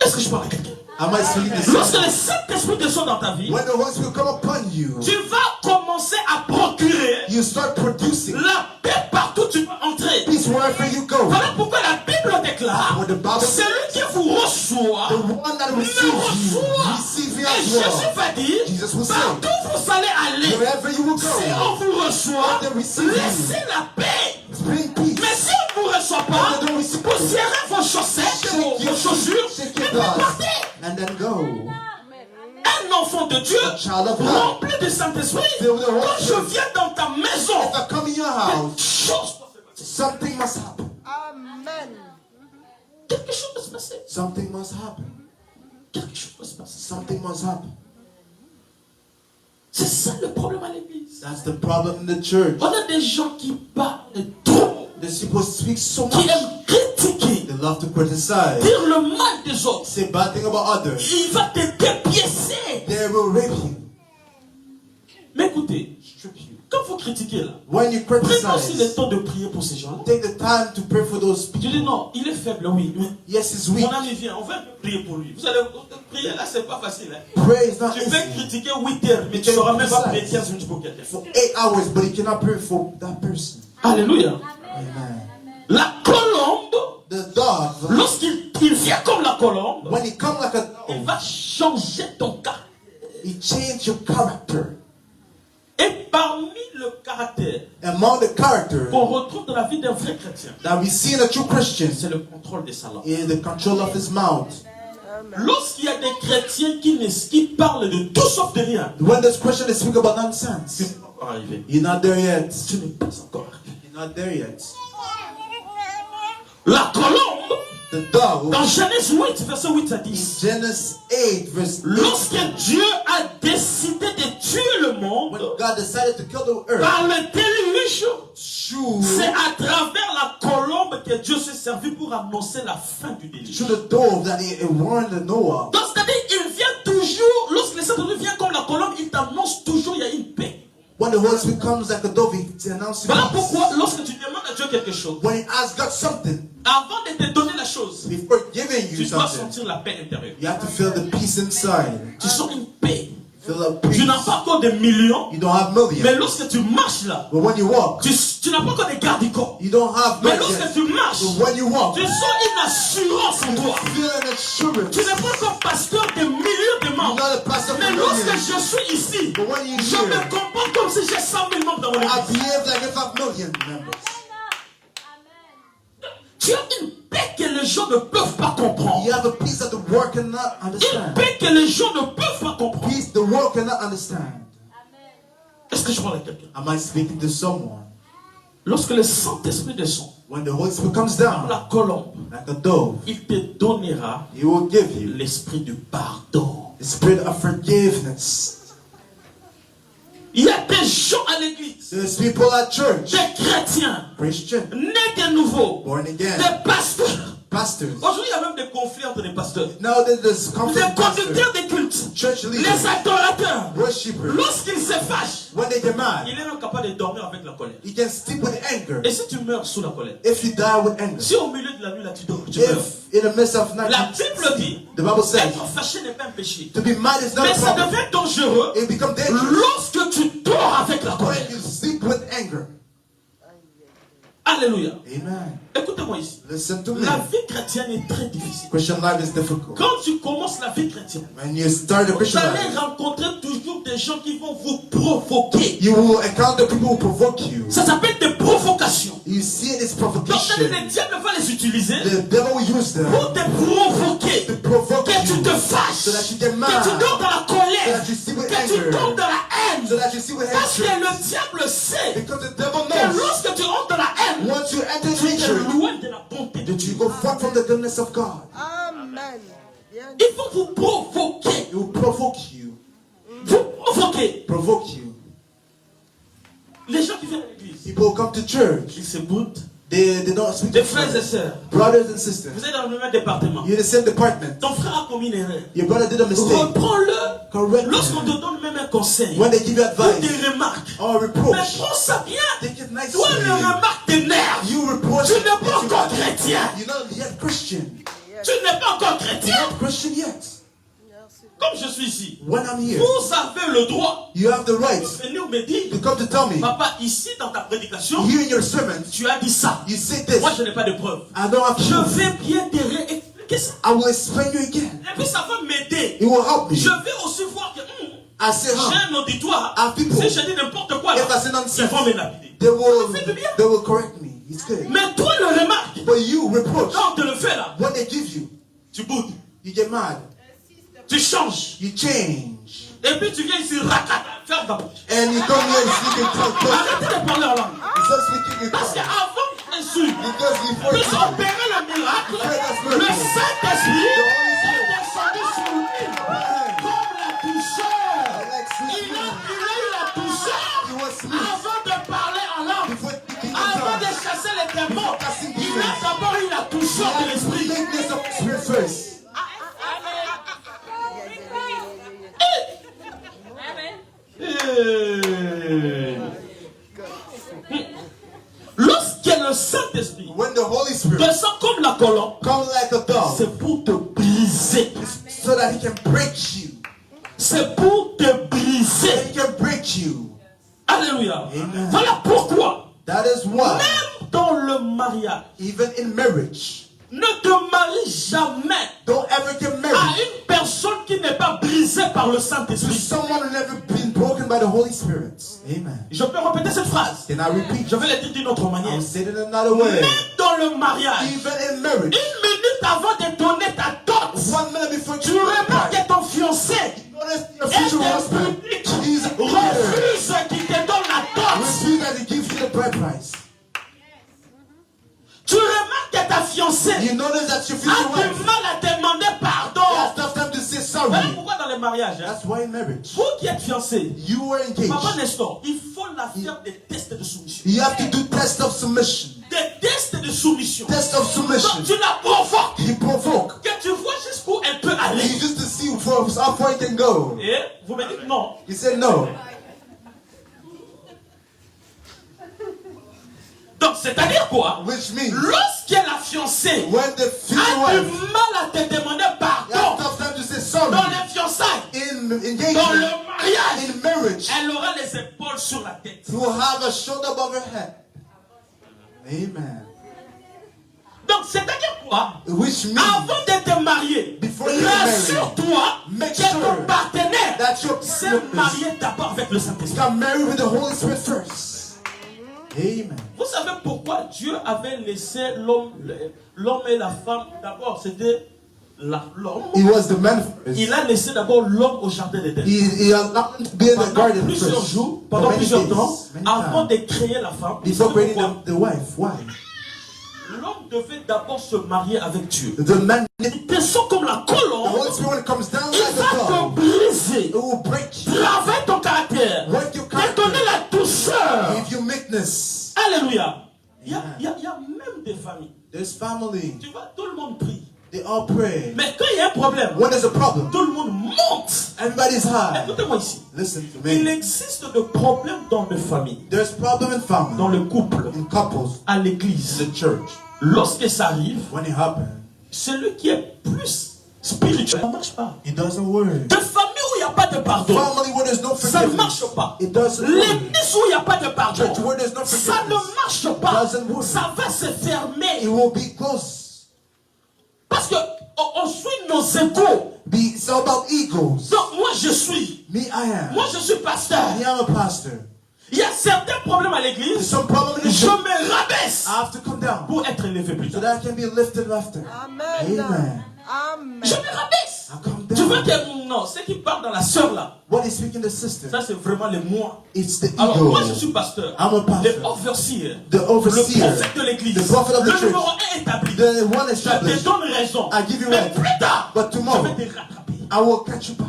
Est-ce que je parle à quelqu'un? Am I speaking the Lorsque same? le Saint-Esprit descend dans ta vie, When the Holy Spirit come upon you, tu vas commencer à procurer you start producing la paix partout où tu vas entrer. peace wherever you go. Voilà pourquoi la Bible déclare, What the Bible says, celui qui vous reçoit, the one that me receives you, reçoit. receive you Et as Jésus well. va dire, Jesus will say, partout où vous allez aller, wherever you will si go, on vous reçoit, Let them receive you. laissez la paix. bring peace. Mais si on ne vous reçoit pas, Let them receive vous serrez vos chaussettes, vos chaussures, Shake et your vous glass, partez. and then go. Un enfant de Dieu, A child of God. rempli du Saint-Esprit, Filled with the Holy quand je Spirit. viens dans ta maison, If I come in your quelque house, chose doit se passer. something must happen. Amen. Quelque chose doit se passer. Something must happen. Quelque chose doit se passer. Something must happen. C'est ça le problème à l'église. That's the problem in the church. On a des gens qui parlent trop, The people speak so qui much. aiment critiquer, They love to criticize. dire le mal des autres. Say bad thing about others. Il va te dépiécer. They will rape you. Mais écoutez, Strip you. quand vous critiquez là, When you prenez aussi le criticize, temps de prier pour ces gens-là. take the time to pray for those Je dis people. non, il est faible, oui. Mais Yes, it's weak. mon ami vient, on va prier pour lui. Vous allez prier là, c'est pas facile. Hein. Prayer is not Tu peux easy. critiquer 8 heures, mais tu ne sauras même pas prier 15 minutes pour quelqu'un. For 8 hours, but you cannot pray for that person. Alléluia. Amen. La colombe, The dove, lorsqu'il vient comme la colombe, when he comes like a il dove, va changer ton cas. he changes your character. Et parmi le caractère Among the character qu'on retrouve dans la vie d'un vrai chrétien, that we see in a true Christian c'est le contrôle de sa langue. is the control of his mouth. Lorsqu'il y a des chrétiens qui parlent de tout sauf de rien, When this Christian is speaking about tu nonsense, n'es pas encore arrivé. you're not there yet. Tu n'es pas encore arrivé. You're not there yet. La colombe, The dove, dans Genèse 8, verset 8 à in 10, Genesis 8, verse 8, lorsque Dieu a décidé de tuer le when monde God decided to kill the earth, par le déluge, through c'est à travers la colombe que Dieu s'est servi pour annoncer la fin du déluge. the dove that he warned Noah. Donc, c'est-à-dire, il vient toujours, lorsque le Saint-Esprit vient comme la colombe, il t'annonce toujours, il y a une paix. When the Holy Spirit comes like a dove, he announces Voilà peace. pourquoi, lorsque tu demandes à Dieu quelque chose, When he asks God something, avant de te donner la chose, before giving tu you dois something, sentir la paix intérieure. you have to feel the peace inside. Tu sens une paix. Feel a Tu peace. n'as pas encore des millions, You don't have millions, mais lorsque tu marches là, but when you walk, tu n'as pas encore des gardes du corps. you don't have Mais millions. lorsque tu marches, But when you walk, tu sens une assurance en toi. feel an assurance. Tu n'es pas encore pasteur de milliers de You're membres. not a pastor for Mais lorsque millions. je suis ici, But when you're je me here, comporte comme si j'ai 100 000 membres dans mon I église. behave like if I have million members. Tu as une paix que les gens ne peuvent pas comprendre. You have a peace that the world cannot Une understand. paix que les gens ne peuvent pas comprendre. Peace the world cannot understand. que je parle à quelqu'un? Am I speaking to someone? Lorsque le Saint-Esprit descend, when the Holy Spirit comes comme down, la colombe, like a dove, il te donnera He will give you l'esprit du pardon. the spirit of forgiveness. Il y a des gens à l'église, There's people at church, des chrétiens, Christian, nés de nouveau, born again, des pasteurs. pastors. Aujourd'hui, il y a même des conflits entre les pasteurs. Now there's Les conflict conducteurs pastors, des cultes, church les leaders, adorateurs, worshippers. lorsqu'ils se fâchent, When they get mad, il est même capable de dormir avec la colère. you can sleep with anger. Et si tu meurs sous la colère, If you die with anger, si au milieu de la nuit là tu dors, tu meurs. if in the midst of night, La Bible dit, the Bible says, être fâché n'est pas un péché. to be mad is not Mais a ça problem. devient dangereux It becomes dangerous lorsque tu dors avec la colère. when you sleep with anger. Alléluia. Amen. Écoutez-moi ici. Listen to me. La vie chrétienne est très difficile. Christian life is difficult. Quand tu commences la vie chrétienne, When you start a vous Christian allez life, rencontrer toujours des gens qui vont vous provoquer. you will encounter people who provoke you. Ça s'appelle des provocations. You see it as Donc provocation. le diable va les utiliser The devil will use them pour te provoquer. to provoke Que tu you, te fâches. so that you get Que mad, tu tombes dans la colère. so that you see with Que tu anger, tombes dans la haine. so that you see with Parce que hatred. le diable sait Because the devil que knows lorsque tu entres dans la haine, once you enter tu es hatred, loin de la bonté de you Dieu. go far from the goodness of God. Amen. Bien. Il faut vous provoquer. It will provoke you. Vous provoquer. Provoke you. Les gens qui viennent à l'église, People come to church. ils se boutent. They don't speak Des to frères et friends. sœurs, Brothers and sisters. vous êtes dans le même département. You're in the same department. Ton frère a commis une erreur. Your brother did a mistake. Reprends-le. Correct Lorsqu'on te him. donne même un conseil, When they give you ou advice des remarques, or mais reproach, prends ça bien. take it nicely. Toi, le remarque t'énerve. You reproach Tu it. n'es pas encore chrétien. You're not yet Christian. Tu n'es pas encore You're chrétien. not Christian yet. Comme je suis ici, When I'm here, vous avez le droit you have the right de venir me dire, to come to tell me, papa, ici dans ta prédication, here in your sermon, tu as dit ça. you say this. Moi, je n'ai pas de preuve. I don't have Je proof. vais bien te réexpliquer ça. I will explain you again. Et puis ça va m'aider. It will help me. Je vais aussi voir que I say, j'ai un auditoire. I have people. Si je dis n'importe quoi, là, If I say ils nonsense, vont me lapider. they will correct me. It's good. Mais toi, le remarque, But you reproach. quand on te le fait là, What they give you, tu boudes, you get mad. tu changes. You change. Et puis tu viens ici, racata, ferme ta bouche. And you come here and speak in tongues. Arrêtez de parler en langue. You start speaking in Parce tongues. qu'avant Jésus Because before puisse you, opérer le miracle, le Saint-Esprit est descendu sur lui comme la douceur. Il a eu la douceur avant de parler en langue, before speaking in avant de tongues, chasser les démons. Il a d'abord eu la douceur de l'Esprit. meekness of spirit first. Lorsque le Saint-Esprit When the Holy Spirit descend comme la colombe, comes like a dove, c'est pour te briser. so that He can break you. C'est pour te briser. He can break you. Alléluia. Amen. Voilà pourquoi, That is why, même dans le mariage, even in marriage, ne te marie jamais don't ever get à married une personne qui n'est pas brisée par le to Saint-Esprit. someone who never been broken by the Holy Spirit. Amen. Je peux répéter cette phrase. Can I repeat? Je vais le dire d'une autre manière. I'll say it in another way. Même dans le mariage, Even in marriage, une minute avant de donner ta dot, 1 minute before tu you remarques que ton fiancé notice your est future un husband. public He's a leader. refuse qu'il te donne la dot. Refuse that he gives you the bride price. Tu remarques que ta fiancée You notice that your a future du wife mal à demander pardon. has tough time to say sorry. Voilà pourquoi dans les mariages, That's why in marriage, vous qui êtes fiancé, you were engaged. papa Nestor, il faut la faire des tests de soumission. You have to do test of submission. Des tests de soumission. Test of submission. Donc tu la provoques. You provoke. Que tu vois jusqu'où elle peut aller. You just to see how far you can go. Et vous me dites non. He said no. Donc c'est-à-dire quoi? Which means Lorsque la fiancée when the future a du wife mal à te demander has pardon tough time to say sorry dans les fiançailles, in dans le engagement, mariage, in marriage, elle aura les épaules sur la tête. you will have a shoulder above her head. Amen. Donc c'est-à-dire quoi? Which means Avant de te marier, Before you get married, rassure-toi make que ton sure partenaire that your s'est partner marié d'abord avec le Saint-Esprit. got married with the Holy Spirit first. Amen. Vous savez pourquoi Dieu avait laissé l'homme et la femme? D'abord, c'était l'homme. He was the man first. Il a laissé d'abord l'homme au jardin d'Éden. He allowed him to be in the garden Plusieurs first. jours, pendant plusieurs temps, avant de créer la femme. Before creating the wife. Why? L'homme devait d'abord se marier avec Dieu. The man. Il descend comme la colombe. The Holy Spirit comes down Il like va a te dog. briser. It will break you. Travaille ton caractère. Work your Te character. donner la douceur. Give you meekness. Alléluia. Il y a même des familles. There's family. Tu vois, tout le monde prie. They all pray. Mais quand il y a un problème, When there's a problem, tout le monde monte. everybody's high. Écoutez-moi ici. Listen to Il me. existe des problèmes dans les familles, There's problem in family, dans le couple, in couples, à in l'église. the church. Lorsque ça arrive, When it happens, celui qui est plus spirituel, ça ne marche pas. it doesn't work. De famille où il n'y a pas de pardon, Family where there's no ça ne forgiveness, marche pas. it doesn't work. L'église où il n'y a pas de pardon, Church where there's no ça ne forgiveness, marche pas. doesn't work. Ça va se fermer. It will be close. Parce que on suit nos égos. It's all about egos. Donc moi je suis. Me, I am. Moi je suis pasteur. Me, I'm a pastor. Il y a certains problèmes à There's l'église. some problem in the Je church. me rabaisse I have to come down pour être élevé plus so tard. that I can be lifted after. Amen. Amen. Amen. Je me rabaisse. I come Tu veux down. que non, ceux qui parlent dans la sœur là, What is speaking the sister? ça c'est vraiment les moi. It's the Alors ego. moi je suis pasteur. I'm a pastor. Le overseer. The Le overseer. prophète de l'église. The prophet of the Le church. numéro 1 établi. The one Je te established. donne raison. I give you Mais right. plus tard, But je tomorrow, vais te rattraper. I will catch you back.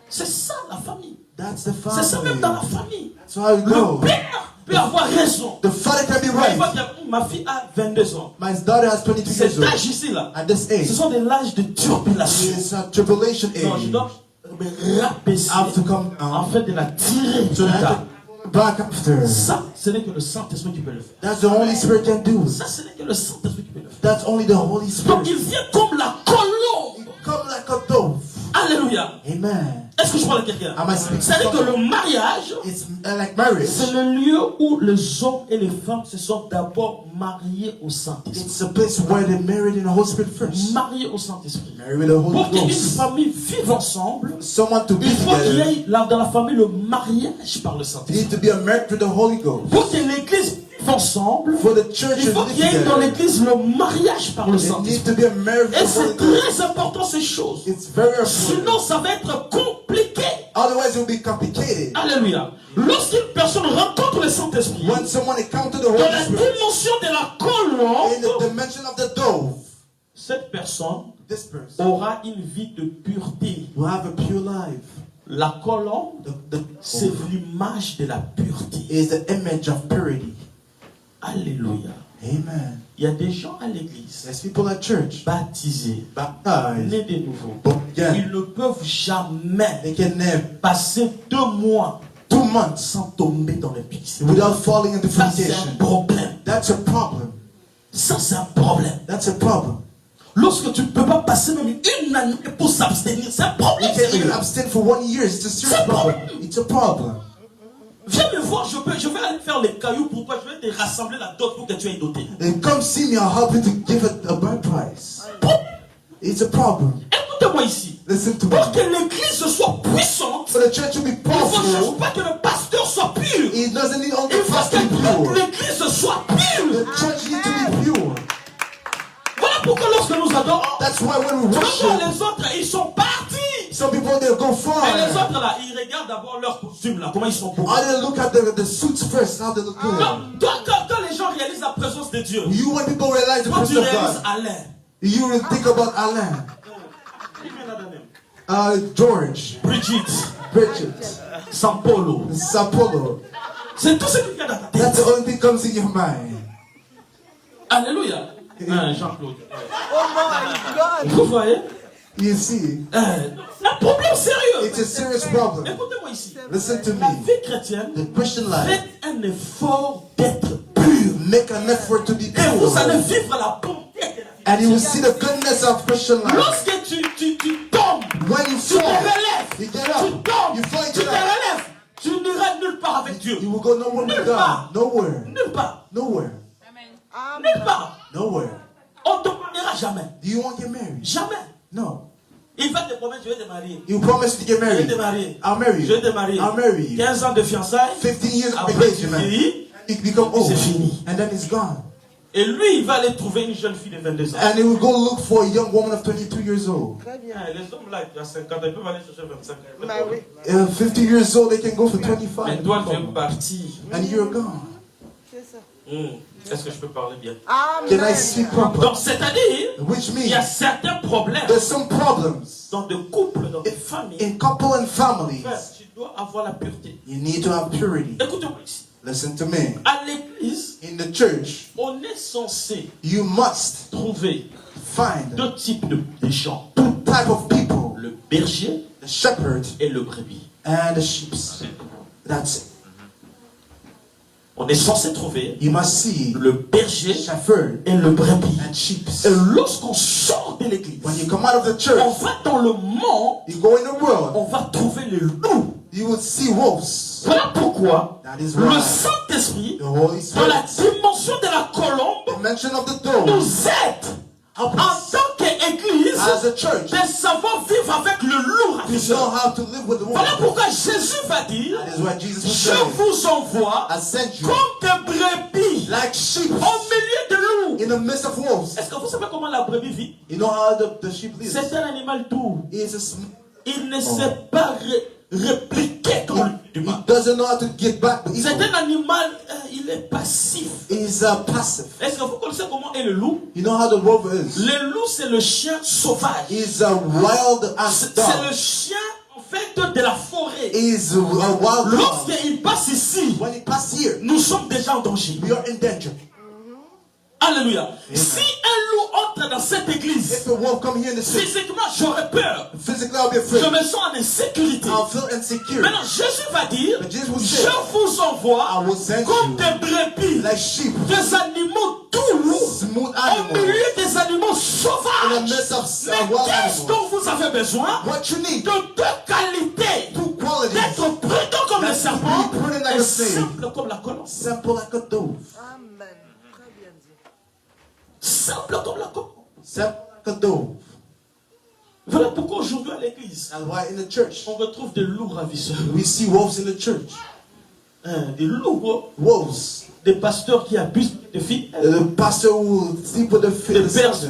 C'est ça la famille. That's the C'est ça même dans la family. famille. That's how it Le goes. père peut avoir raison. The father can be Il right. faut que ma fille a 22 ans. My daughter has 22 years Cet old. âge ici là, At this age, ce sont des âges de turbulation. it's a tribulation Non, je age. dois me rabaisser I have to come en down fait de la tirer. so that I can go back after. Ça, ce n'est que le Saint-Esprit qui peut le faire. That's the Holy Spirit can do. Ça, ce n'est que le Saint-Esprit qui peut le faire. That's only the Holy Donc Spirit. il vient comme la colombe. Come like a dove. Alléluia. Amen. Est-ce que je parle à quelqu'un? Am I speaking C'est-à-dire que to le mariage, It's like marriage. c'est le lieu où les hommes et les femmes se sont d'abord mariés au Saint-Esprit. It's a place where they're married in the Holy Spirit first. Mariés au Saint-Esprit. Married with the Holy Pour qu'une Ghost. famille vive ensemble, Someone to be il faut qu'il y together. ait dans la famille le mariage par le You Saint-Esprit. need to be married with the Holy Ghost. Pour que l'église vive ensemble, For the church il to faut live qu'il y ait dans together. l'église le mariage par le It needs Saint-Esprit. to be married Et with the c'est Holy Ghost. très important ces choses. It's very Sinon, important. ça va être compliqué. Otherwise, it will be complicated. Alléluia. Lorsqu'une personne rencontre le Saint-Esprit, When someone encountered the dans Holy la Spirit dimension de la in colombe, the dimension of the dove, cette personne this person aura une vie de pureté. will have a pure life. La colombe, The c'est l'image de la pureté. is the image of purity. Alléluia. Amen. Il y a des gens à l'église There's people at church baptisés, baptized, nés de nouveau. born again. Ils ne peuvent jamais They can never passer 2 mois 2 months sans tomber dans le pixel. without falling into Ça, c'est un fornication. problème. That's a problem. Ça, c'est un problème. That's a problem. Lorsque tu ne peux pas passer même une année pour s'abstenir, c'est un You problème. can't even sérieux. abstain for 1 year. It's a serious problem. It's a problem. Viens me voir, je vais aller faire les cailloux pour toi. Je vais te rassembler la dot pour que tu aies doté. And come see me. I'll help you to give it a bride price. It's a problem. Écoutez-moi ici. Listen to me. Pour que l'église soit puissante, For the church to be il ne faut powerful, juste pas que le pasteur soit pur. it doesn't need only Il the faut pastor to be que pure. l'église soit pure. The church needs to be pure. Voilà pourquoi lorsque nous adorons, That's why when we tu vois worship, les autres, ils sont partis. some people they go far. Et les autres là, ils regardent d'abord leur costume là, comment ils sont beaux. I didn't look at the suits first, how they look good. Donc, toi, quand les gens réalisent la présence de Dieu, You, when people realize the quand tu presence of réalises God, Alain, you will think about Alain, George, Bridget, San Paulo, Sao Paulo. c'est tout ce qui vient dans ta That's tête. the only thing comes in your mind. Alléluia. Jean-Claude. Oh my God. Vous voyez, You see, un problème sérieux. it's a serious problem. Écoutez-moi ici. Listen to La me. vie chrétienne, The Christian life, faites un effort d'être pur. make an effort to be Et vous allez pure. vivre la bonté de la And you will see the goodness of Christian life. Lorsque tu tombes, When you tu te fall, relèves, you get tu up, tombes, you fall tu into te that. relèves, tu n'iras nulle part avec Dieu. You will go nowhere with Nulle part. God. Nowhere. Nulle part. Nowhere. Nulle part. Nowhere. On ne te mariera jamais. Do you want to get married? Jamais. No. Il va te promettre, je vais te marier. You promise to get Je vais married. te marier. I'll marry Je vais te you. marier. I'll marry you. 15 ans de fiançailles. 15 years of Après, tu engagement. vieillis. It become old. C'est fini. And then it's gone. Et lui, il va aller trouver une jeune fille de 22 ans. And he will go look for a young woman of 22 years old. Très bien. Les hommes là, à 50 ans, ils peuvent aller chercher 25 ans. Bah oui. 50 years old, they can go for 25. Mais toi, tu es parti. And you're gone. C'est ça. Est-ce que je peux parler bien? Amen. Can I speak properly? Donc, c'est-à-dire, Which il y a means certains problèmes there's some problems dans des couples, dans des familles. in couple and families. Frère, tu dois avoir la pureté. You need to have purity. Écoutez-moi ici. Listen to me. À l'église, In the church, on est censé you must trouver find deux types de gens. two type of people: Le berger the shepherd et le brebis. and the sheep. That's it. On est censé trouver You must see le berger shepherd et le brebis. and sheep. Et lorsqu'on sort de l'église, When you come out of the on church, va dans le monde, you go in the world, on va trouver les loups. you will see wolves. Voilà pourquoi That is le why Saint-Esprit, the Holy dans la Spirit, dimension de la colombe, dimension of the dove, nous aide help en us tant qu'église as a church de savoir vivre avec le loup to ravisseur. know how to live with the Voilà wolf. pourquoi Jésus va dire, That is why Jesus will je say, vous envoie I sent you comme des brebis like sheep au milieu de loups. in the midst of wolves. Est-ce que vous savez comment la brebis vit? You know how the sheep lives? C'est un animal doux. It's a Il ne sait pas répliquer comme he l'humain. doesn't know how to get back, but C'est un animal, il est passif. he's passive. Est-ce que vous connaissez comment est le loup? You know how the wolf is? Le loup, c'est le chien sauvage. He's a wild C'est dog. le chien, en fait, de la forêt. He's a wild dog. Lorsqu'il passe ici, When he passes here, nous sommes déjà en danger. we are in danger. Alléluia. Si un loup entre dans cette église, If the wolf come here in the city, physiquement, j'aurais peur. physically I'll be Je afraid. me sens en insécurité. I'll feel insecure. Maintenant, Jésus va dire, But Jesus will say, je vous envoie I will send comme you des brebis, like sheep, des animaux doux, smooth au animals, milieu des animaux in the sauvages. midst of Mais wild qu'est-ce animals. dont vous avez besoin? What you need, De deux qualités. two qualities. D'être prudent comme le That's serpent be prudent like et a snake. simple comme la colombe. Simple like a dove. Amen. Très bien dit. Simple comme la colombe. Simple like a dove. Voilà pourquoi aujourd'hui à l'église, That's why in the church, on retrouve des loups ravisseurs. we see wolves in the church. Des loups, Wolves. des pasteurs qui abusent des filles. The pastor will sleep with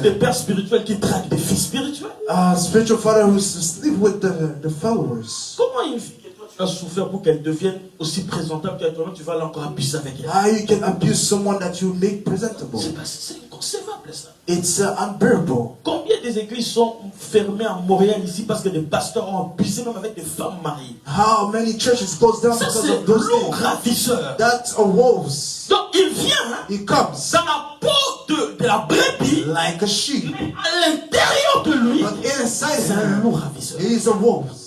Des pères spirituels qui traquent des filles spirituelles. Spiritual father who sleep with the followers. Comment une fille que toi tu as souffert pour qu'elle devienne aussi présentable qu'elle toi-même, tu vas là encore abuser avec elle? How you can abuse someone that you make presentable? C'est inconcevable ça. It's unbearable. Combien des églises sont fermées à Montréal ici parce que des pasteurs ont abusé même avec des femmes mariées? How many churches close down Ça because c'est of those loup things? ravisseur. That's a wolves. Donc il vient He comes dans la peau de la brebis, like a sheep, mais à l'intérieur de lui, but inside c'est un loup him, ravisseur. he is a wolves.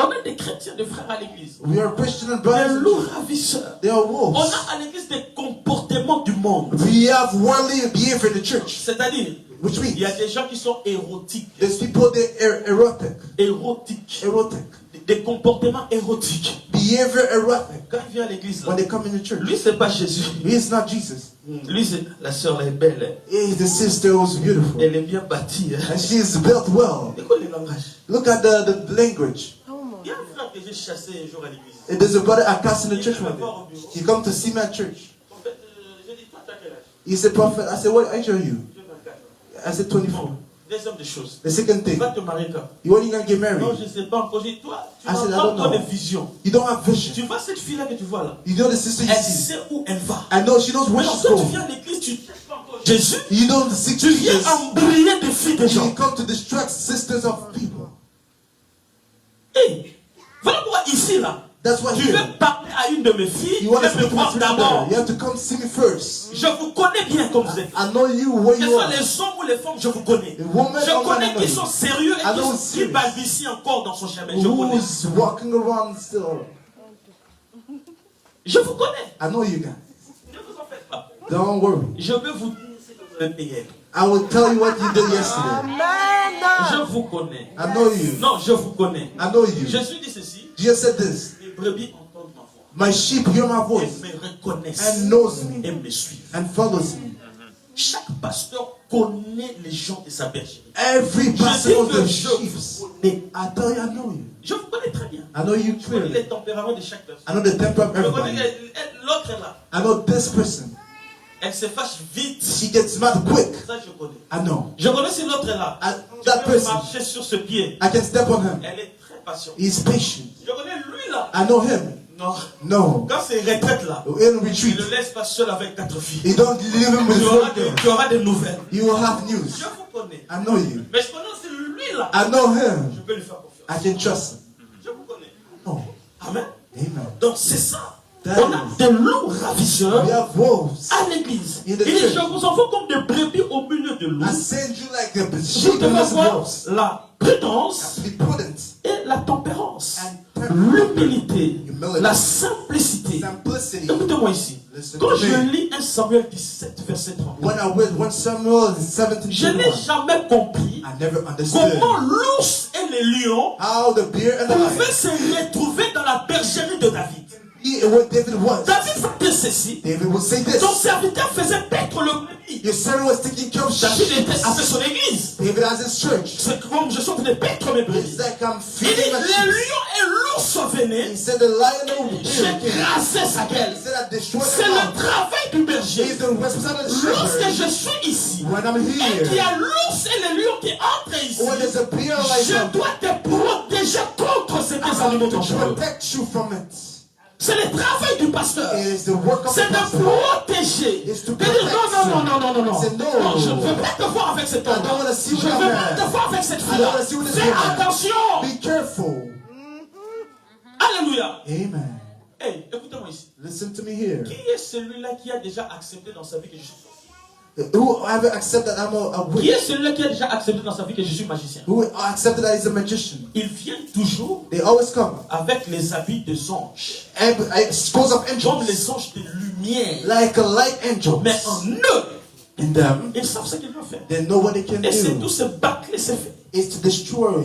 On a des chrétiens, des frères à l'église. We are Christian and Des brothers. loups ravisseurs. They are On wolves. a à l'église des comportements du monde. We have worldly behavior in the church, C'est-à-dire, which il y a means des gens qui sont érotiques. there's people that are erotic, Érotiques. Des comportements érotiques. behavior erotic. Quand il vient à l'église, là, When they come in the church, lui, c'est pas Jésus. he is not Jesus. Lui, c'est la sœur, elle est belle. Hein. Hey, the sister was beautiful, Elle est bien bâtie. Hein. and she is built well. Écoute les langages. Look at the language. Il y a un frère que j'ai chassé un jour à l'église. And there's a brother I cast in the Il church vient one me day. voir au bureau. He come to see me at church. En fait, j'ai dit, toi, t'as quel âge? He said, Prophet. I said, what age are you? J'ai 24. I said, 24. Deuxième des choses. The second Tu thing, vas te marier quand? when you gonna get married? Non, je ne sais pas encore. J'ai dit, toi, tu I said, I n'as don't pas encore know. de vision. You don't have vision. Tu vois cette fille-là que tu vois là? You know the sister you Elle see. sait où elle va. I know she knows Mais where she's lorsque tu going. viens à l'église, tu ne cherches pas encore Jésus. You don't seek Tu viens Jesus. embriller des filles des gens. You come to distract sisters of people. Hey, voilà pourquoi ici là, That's why tu here, veux parler à une de mes filles, you want to tu veux me speak to my voir sister. d'abord. You have to come see me first. Je vous connais bien comme vous êtes. I know you where Que ce you soit are. les hommes ou les femmes, je vous connais. The woman Je or man, I connais know qui you. sont sérieux I know et who's qui serious. balbutient encore dans son chemin. Je connais. Who's walking around still? Je vous connais. I know you guys. Ne vous en faites pas. Don't worry. Je vais vous dire ce que vous avez fait hier. I will tell you what you did yesterday. Je Amen. vous connais. I know you. Non, je vous connais. I know you. Jésus dit ceci. Jesus said this. Les brebis entendent ma voix. My sheep hear my Elles voice me reconnaissent. and knows me Et me suivent. and follows me. Chaque pasteur connaît les gens de sa bergerie. Every Je pastor dis of que the je sheep. vous connais. I tell you, I know you. Je vous connais très bien. I know you Je connais clearly. les tempéraments de chaque personne. I know the temper of Je connais everybody. l'autre est là. I know this person. Elle se fâche vite. She gets mad quick. Ça, je connais. I know. Je connais si l'autre est là. That Je peux person. marcher sur ce pied. I can step on him. Elle est très patiente. He's patient. Je connais lui là. I know him. Non. No. Quand c'est retraite là, In il retreat. ne le laisse pas seul avec 4 filles. You don't leave him with four girls. Tu auras des nouvelles. You will have news. Je vous connais. I know you. Mais je connais aussi lui là. I know him. Je peux lui faire confiance. I can trust him. Je vous connais. Oh. Amen. Amen. Donc c'est ça. On a des loups ravisseurs We have wolves. à l'église. In Il the dit, church. je vous envoie comme des brebis au milieu de loups. I send you like a Vous sheep devez amongst avoir wolves. la prudence Be prudent. et la tempérance, And l'humilité, Humility. la simplicité. Simplicity. Écoutez-moi ici. Listen Quand to je me. lis 1 Samuel 17, verset 30, When I read 1 Samuel 17, je n'ai jamais compris I never understood comment l'ours et les lions how the bear and the pouvaient lion, se retrouver dans la bergerie de David. what David was. David faisait ceci. David would say this. Son serviteur faisait paître le brebis. Your servant was taking care of David sheep. était avec son église. David has his church. C'est comme je suis en train de paître mes brebis. It's like I'm Il dit, feeding my les sheep. lions et l'ours venaient. He said the lion and the J'ai bear came. crasé sa gueule. He said I destroyed C'est them le all. travail du berger. He's the responsibility of the Lorsque shepherd. je suis ici, When I'm et qu'il y here, a l'ours et les lions qui entrent ici, when there's a bear like je that, dois te protéger contre ces animaux to dangereux. protect you from it. C'est le travail du pasteur. It is the work of the C'est de pastor. protéger. It's to De dire non, non, non, non, non, non, non. C'est no. Non, je ne veux pas te voir avec cet homme. I don't wanna see Je with ne that veux man. pas te voir avec cette I fille. don't wanna see with this Fais woman. attention. Be careful. Alléluia. Amen. Hey, écoutez-moi ici. Listen to me here. Qui est celui-là qui a déjà accepté dans sa vie que je suis sorcier? Who ever accepted that I'm a Qui est witch? celui-là qui a déjà accepté dans sa vie que je suis magicien? Who accepted that he's a magician? Ils viennent toujours They always come. avec les habits des anges. Schools of Comme angels. les anges de lumière. Like a light angel. Mais en eux, In them, ils savent ce qu'ils doivent faire. they know what they can Et c'est tout do. ce bâcler, c'est fait. It's to destroy.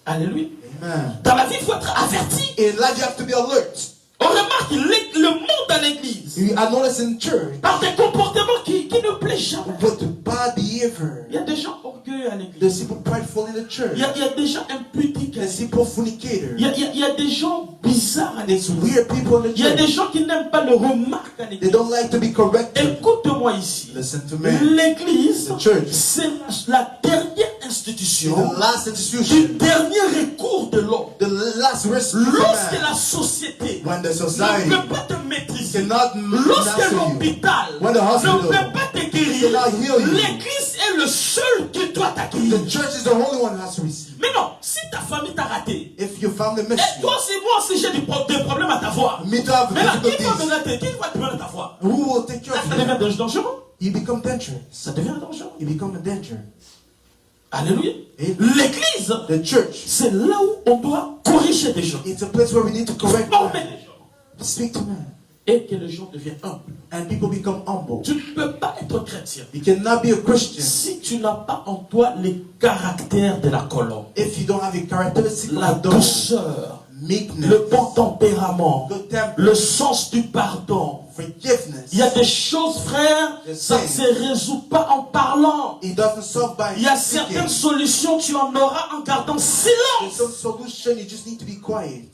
Alléluia. Amen. Dans la vie, il faut être averti. In life, you have to be alert. On remarque le monde dans l'église I notice in church, par des comportements qui ne plaisent jamais. with bad behavior, Il y a des gens orgueilleux à l'église. there's people prideful in the church. Il y a des gens impudiques. There's people fornicators. Il y a des gens bizarres à There's l'église. weird people in the Il y a des church. gens qui n'aiment pas le remarque à They l'église. don't like to be corrected. Écoute-moi ici. Listen to me. L'église, The church. c'est la dernière It's institution the last du institution, dernier recours de l'homme. the last rescue for Lorsque man. la société When the ne society peut pas te maîtriser, cannot lorsque master you, l'hôpital When the hospital ne peut pas te guérir, cannot heal you, l'église est le seul qui doit t'accueillir. the church is the only one who has to receive. Mais non, si ta famille t'a raté, If your family et missed toi you, aussi, moi aussi, j'ai des problèmes à t'avoir. me to have Mais là, qui va me difficulties, rater? Qui va te donner t'avoir? who will take care Ça of you? devient dangereux. You become dangerous. Ça devient dangereux. You become a danger. Alléluia. Et L'église, the church, c'est là où on doit corriger des gens, it's a place where we need to correct former man, des gens, speak to man, et que les gens deviennent humbles. and people become humble. Tu ne peux pas être chrétien You cannot be a Christian si tu n'as pas en toi les caractères de la colombe, if you don't have a characteristic la of those douceur, meekness, le bon tempérament, good temper, le sens du pardon. forgiveness. Il y a des choses, frère, ça ne se résout pas en parlant. It doesn't solve by Il y a speaking. certaines solutions, tu en auras en gardant There's silence. some solution, you just need to be quiet.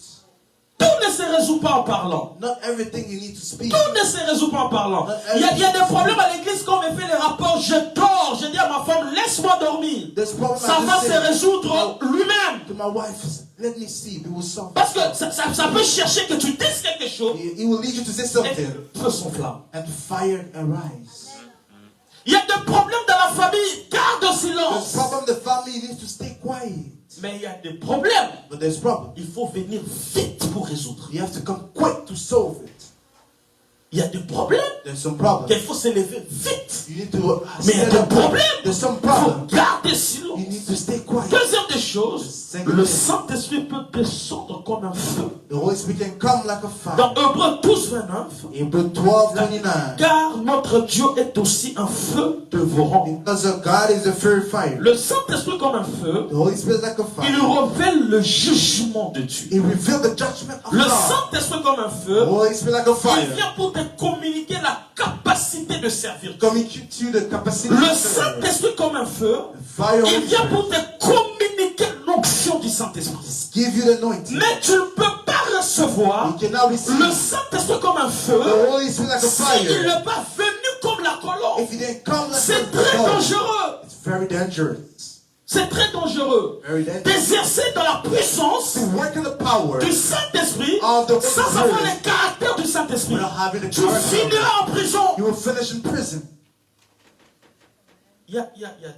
Tout ne se résout pas en parlant. Not everything you need to speak. Tout ne se résout pas en parlant. Il y a des problèmes à l'église quand on me fait les rapports. Je dors. Je dis à ma femme, laisse-moi dormir. There's problem Ça I va just se say résoudre lui-même. to my wife, let me see, we will solve Parce que it. ça peut chercher que tu dises quelque chose He will lead you to say et something, que le feu s'enflamme. and fire arise. Il y a des problèmes dans la famille. Garde le There's silence. problem, the family needs to stay quiet. Mais il y a des problèmes. But there's problem. Il faut venir vite pour résoudre. You have to come quick to solve it. Il y a des problèmes There's some problem. qu'il faut s'élever vite. You need to Mais il y a stand des up. problèmes. There's some Il faut problem. garder silence. You need to stay quiet. Deuxième des choses, le Saint-Esprit peut descendre comme un feu. The Holy Spirit can come like a fire. Dans Hébreux 12, 29, Hebrews 12:29. car notre Dieu est aussi un feu dévorant. Because of God is a fiery fire. Le Saint-Esprit comme un feu, The Holy Spirit is like a il fire. révèle le jugement de Dieu. He revealed the judgment of Le God. Saint-Esprit comme un The feu, Holy Spirit like a il fire. vient pour te communiquer la capacité de servir. Communicate to you the capacity Le to serve. Saint-Esprit comme un feu, Fire il Holy vient pour Spirit. te communiquer l'onction du Saint-Esprit. Give you the anointing. Mais tu ne peux pas recevoir You cannot receive le Saint-Esprit comme un feu the Holy Spirit like a s'il fire. n'est pas venu If he didn't come, c'est très dangereux. It's very dangerous. C'est très dangereux d'exercer dans la puissance du Saint-Esprit sans avoir le caractère du Saint-Esprit. Tu finiras en prison. You will finish in prison. Il y a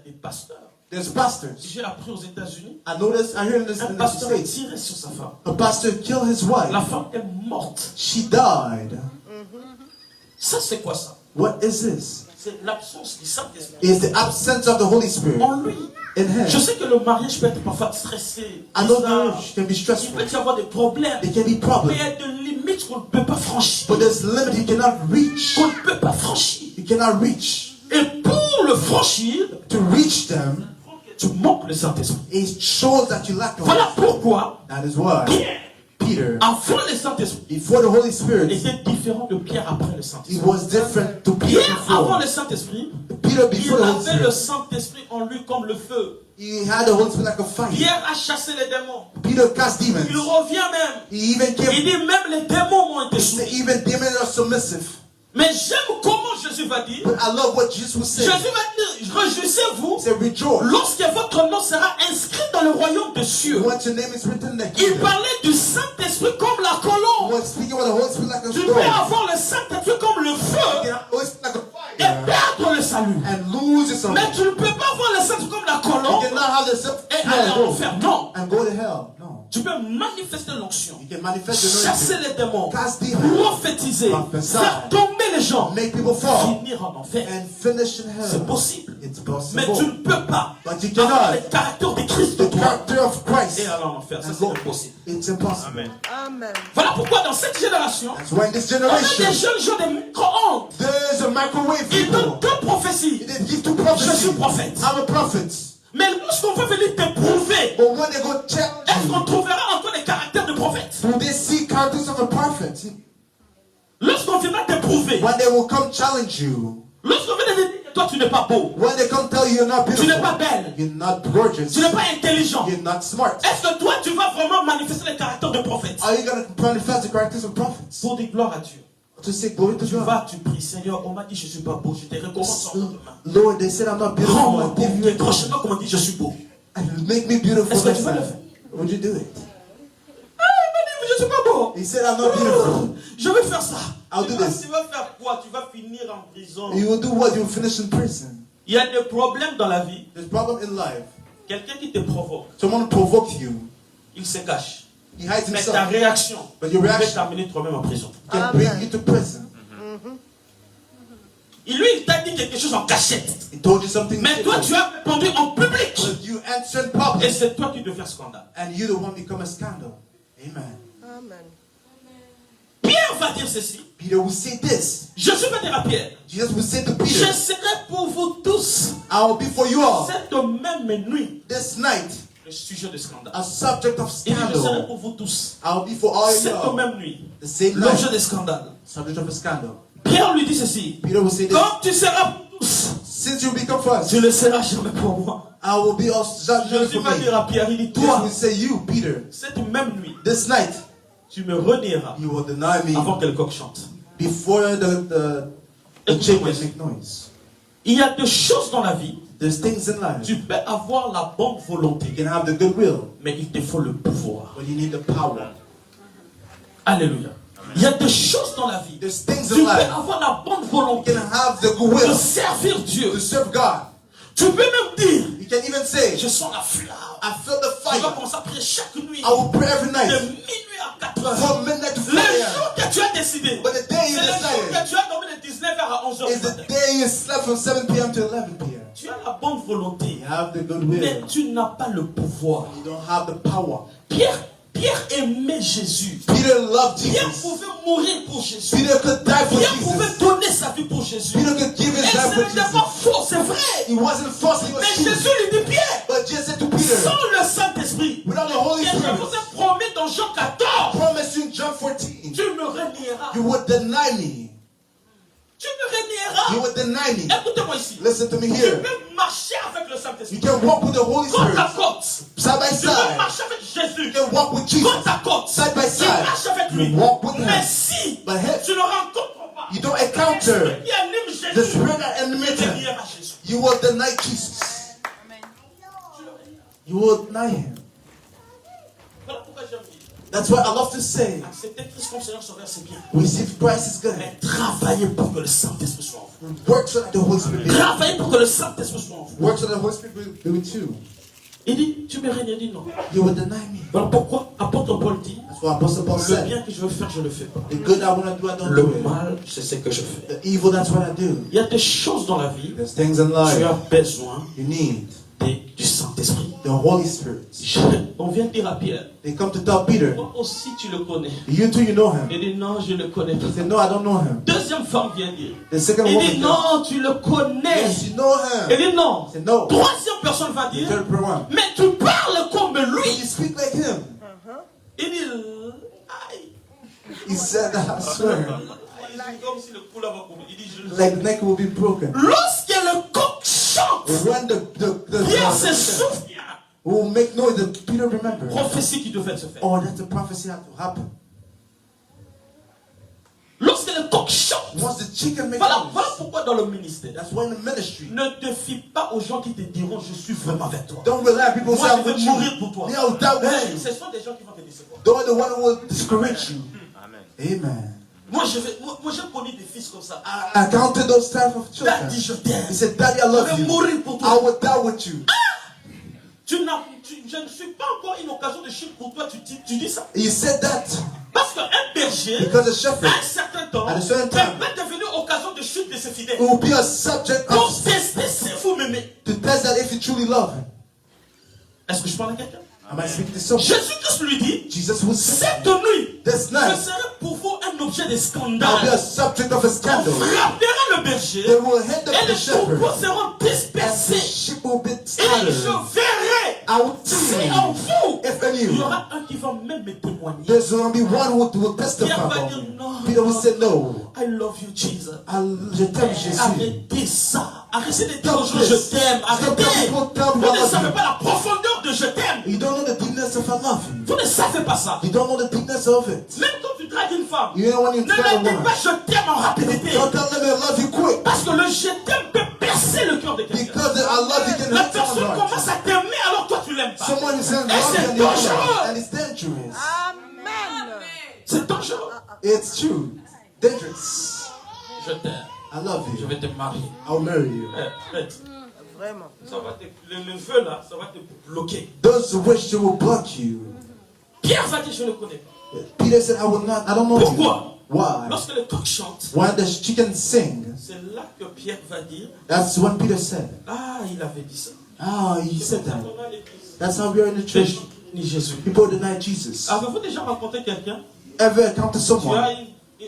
des pasteurs. There's pastors. J'ai appris aux États-Unis. I hear in the Un pasteur a States. tiré sur sa femme. A pastor killed his wife. La femme est morte. She died. Ça, c'est quoi ça? What is this? C'est l'absence du Saint-Esprit. It's the absence of the Holy Spirit En lui. in him. Je sais que le mariage peut être parfois stressé. I know marriage can be Il stressful. peut y avoir des problèmes. There can be Mais il y problems. a des limites qu'on ne peut pas franchir. But there's limit you cannot reach. Qu'on ne peut pas franchir. You cannot reach. Et pour le franchir, To reach them, tu manques le Saint-Esprit. it shows that you lack the Voilà Holy Spirit. pourquoi That is why Peter, avant le Saint-Esprit, before the Holy Spirit, était différent de Pierre après le he Saint-Esprit. was different to Peter Pierre avant before. le Saint-Esprit, Peter il before the Holy avait le Spirit, Saint-Esprit en lui comme le feu. he had the Holy Spirit like a fire. Pierre a chassé les démons. Peter cast Il demons. revient même. He even Il came. dit même les démons m'ont été soumis. Even demons are submissive. Mais j'aime comment Jésus va dire. But I love what Jesus was saying. Jésus va dire, réjouissez-vous He said, rejoice lorsque votre nom sera inscrit dans le royaume des cieux. once your name is written in the Il kingdom. parlait du Saint-Esprit comme la He colombe. was speaking with the Holy Spirit like a Tu storm. peux avoir le Saint-Esprit comme le You feu can always like a et fire perdre le salut. and lose yourself. Mais tu ne peux pas avoir le Saint-Esprit comme la You colombe cannot have the self et aller en enfer. Non. and go to hell. No. Tu peux manifester l'onction, You can manifest the chasser anointing, les démons, cast demons, prophétiser, Prophesy. faire tomber les gens, make people fall, finir en enfer. and finish in C'est hell. possible. It's Mais tu possible. ne peux pas But you avoir cannot. le caractère de Christ de The toi character of Christ. et aller en enfer. Ça, And c'est go. impossible. It's impossible. Amen. Amen. Voilà pourquoi dans cette génération, That's why in this on a generation, des jeunes gens de micro-ondes. there's a microwave Ils donnent people. deux prophéties. They give two Je prophecies. suis prophète. I'm a prophet. Mais lorsqu'on veut venir te prouver, But when they go challenge est-ce qu'on you, trouvera encore des caractères de prophète? do they see characters of a prophet? Lorsqu'on viendra te prouver, When they will come challenge you, lorsqu'on vient te dire que toi tu n'es pas beau, when they come tell you you're not tu beautiful, n'es pas belle, you're not gorgeous, tu n'es pas intelligent, you're not smart, est-ce que toi tu vas vraiment manifester les caractères de prophète? are you going to manifest the characters of prophets? Pour dire gloire à Dieu. To say glory to Tu God. vas, tu pries, Seigneur, on m'a dit je suis pas beau, je te recommande sans demain. Lord, they said I'm not beautiful. Rends-moi I beau, give you a décroche-moi comme on dit je suis beau. and make me beautiful Est-ce que next tu vas le time. faire? Would you do it? Ah, il m'a dit mais je suis pas beau. He said I'm not beautiful. Je vais faire ça. I'll do this. Tu vas faire quoi? Tu vas finir en prison. You will do what? You will finish in prison. Il y a des problèmes dans la vie. There's problem in life. Quelqu'un qui te provoque, Someone provokes you. il se cache. He hides Mais ta himself. réaction But your peut reaction t'amener toi-même en prison. can bring you to prison. Et lui, il t'a dit quelque chose en cachette. He told you something Mais toi, different. tu as répondu en public. But you answered Et public. c'est toi qui deviens scandale. And you the one become a scandal. Amen. Amen. Pierre va dire ceci. Peter will say this. Jésus va dire à Pierre, Jesus will say to je Peter, serai pour vous tous I will be for you all cette même nuit this night le sujet de scandale. a subject of Il dit, je serai scandal. pour vous tous I will be for all you cette all même nuit the same l'objet night, de scandale. subject of a scandal. Pierre lui dit ceci, Peter will say this. quand tu seras pour tous, Since you become first, tu ne seras jamais pour moi. I will be all judgment Jésus for va me. dire à Pierre, il dit, Jesus toi, will say, you, Peter, cette même nuit, this night, tu me renieras you will deny me avant que le coq chante. before the chicken make noise. Il y a des choses dans la vie, There's things in life. tu peux avoir la bonne volonté, You can have the goodwill, mais il te faut le pouvoir. but you need the power. Alléluia. Il y a des choses dans la vie. There's things Tu in peux life. avoir la bonne You volonté can have the de goodwill servir Dieu. to serve God. Tu peux même dire, You can even say, je sens la flamme. I feel the Tu vas fire. commencer à prier chaque nuit, I will pray every de night minuit à 4 heures. from midnight to 4 Le a.m. jour que tu as décidé, But the day c'est you le jour decided que tu as dormi de 19h à 11h is du the matin. day you slept from 7 p.m. to 11 p.m. Tu as la bonne volonté, You have the mais goodwill. tu n'as pas le pouvoir. You don't have the power. Pierre aimait Jésus. Peter loved Pierre Jesus. pouvait mourir pour Jésus. Peter could die for Pierre pouvait Jesus. donner sa vie pour Jésus. Peter could give his Et life ce for n'était Jesus. pas faux, c'est vrai. He wasn't false, he was Mais true. Jésus lui dit, Pierre, But Jesus said to Peter, sans le Saint-Esprit, without the Holy et je Spirit, vous ai promis dans Jean 14, promise you in John 14, tu me renieras. you would deny me. Tu me renieras. You would deny me. Écoutez-moi ici. Listen to me Tu here. peux marcher avec le You Saint-Esprit. can walk with the Holy Côte Spirit à côte. side by Tu peux side. marcher avec Jésus. You can walk with Jesus Côte à côte. side by Tu side. marches avec lui. You walk with him. Mais si But hey, tu ne rencontres pas you don't encounter qui anime Jésus the spirit that animates him, you will deny Jesus. You will deny him. That's why I love to say, receive Christ is good. Mais travaillez pour que le Saint-Esprit soit en vous. Work so that the Holy Spirit will Travaillez pour que le Saint-Esprit soit en vous. work so that the Holy Spirit will do it too. Il dit, tu me règnes, il dit non. You will deny me. Alors pourquoi apôtre Paul dit, That's why Apostle Paul le said, bien que je veux faire, je ne le fais pas. the good I want to do, I don't Le do it. mal, c'est ce que je fais. The evil, that's what I do. Il y a des choses dans la vie, There's things in tu as life besoin you need. du Saint-Esprit. The Holy Spirit. On vient dire à Pierre, They come to tell Peter, toi aussi tu le connais. you too, you know him. Il dit non, je le connais pas. He said, no, I don't know him. Deuxième femme vient dire, The second il woman dit non, tu le connais. yes, you know Il him. dit non. He said, no. Troisième personne va The dire, third one. mais tu parles comme You lui. speak like him. Il dit, aïe. He said, I swear. Il dit comme si le cou là va couper. Il dit, je le sais. Like the neck will be broken. Lorsque le coq chante, When the Pierre se souvient. will make noise, that Peter remember. Prophétie qui devait se faire. Oh, that's the prophecy had to happen. Lorsque le coq chante, Once the chicken makes voilà noise, pourquoi dans le ministère, that's why in the ministry, ne te fie pas aux gens qui te diront je suis vraiment avec toi. don't rely on people Moi, say je I'm vais with mourir you. pour toi. Me, I will die with Hey, you. ce sont des gens qui vont te décevoir. They're the one who will discourage you. Amen. Moi, j'ai connu des fils comme ça. I counted those type of children. Daddy, je t'aime. He said, Daddy, I Je love vais you. mourir pour I toi. will die with you. Je ne suis pas encore une occasion de chute pour toi. Tu dis ça. He said that Parce qu'un berger, because a à shepherd un certain temps, at a certain time peut devenir occasion de chute de ses fidèles. will be a subject Pour of tester si vous m'aimez. to test that if you truly love him. Est-ce que je parle à quelqu'un? Am I speaking to someone? Jésus-Christ lui dit, Jesus will say, cette nuit, this je night serai pour vous un objet de I'll be scandale. a subject of a On scandal. frappera le berger They will hit et the les shepherd troupeaux seront and the dispersés. sheep will be Et scattered. je verrai I will si see en vous, if in il y you aura un qui va même me témoigner. there's going to be one who will testify Pierre va about dire me. non. Peter will say no. I love you, Jesus. Je t'aime Jésus. Arrêtez ça. Arrêtez de dire Stop aux gens this. je t'aime. Stop Arrêtez. people tell me Vous I ne love savez you. pas la profondeur de je t'aime. You don't know the deepness of I love you. Vous ne savez pas ça. You don't know the deepness of it. Même quand tu dragues une femme, You know when you ne tell a leur dis woman, pas je t'aime en rapidité. don't tell them I love you quick. Parce que le je t'aime peut percer le cœur de quelqu'un. Because the I love you can La hurt personne someone. commence à t'aimer alors toi tu l'aimes pas. Someone is saying Et love c'est you and you dangereux. love, and it's dangerous. Amen. C'est dangereux. It's true. Dangerous. Je t'aime. I love Je you. vais te marier. I'll marry you. Vraiment. Ça va te, le feu là, ça va te bloquer. Those who wish to will block you. Pierre va dire je ne le connais pas. Peter said, I will not. I don't know Pourquoi? you. Why? Lorsque le coq chante, When the chicken sing, c'est là que Pierre va dire that's when Peter said, ah, il avait dit ça. ah, he said that. On a l'église. That's how we are in the church. Ni Jésus. People deny Jesus. Avez-vous déjà rencontré quelqu'un? Ever encounter Tu as someone,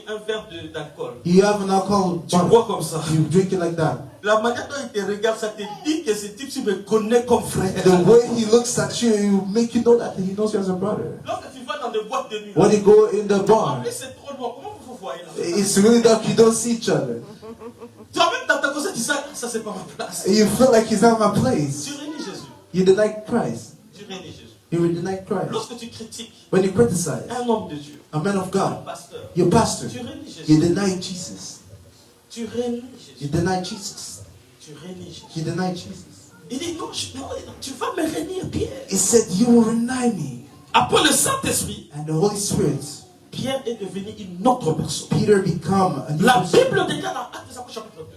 un verre d'alcool. you have an alcohol Tu bottle, bois comme ça. you drink it like that. La manière dont il te regarde, ça te dit que ce type, tu me connais comme frère. The way he looks at you, he will make you know that he knows you as a brother. Lorsque tu vas dans des boîtes de nuit, When you go in the en bar, plus c'est trop noir. Comment vous voyez là? it's really dark, you don't see each other. Toi-même dans ta conscience, tu dis ça c'est pas ma place. You feel like he's not my place. Tu réunis Jésus. You deny Christ. Tu réunis Jésus. You deny Christ. Lorsque tu critiques When you criticize un homme de Dieu, a man of un God, pasteur, your pastor, tu réunis you Jésus. deny Jesus. Tu réunis You Jésus. deny Jesus. Tu réunis Jésus. You deny Jesus. Il dit non, non, tu vas me réunir, Pierre. He said, you will deny me. Après le Saint-Esprit, And the Holy Spirit, Pierre est devenu une autre personne. Peter become a new La person. Bible déclare dans Actes des Apôtres chapitre 2.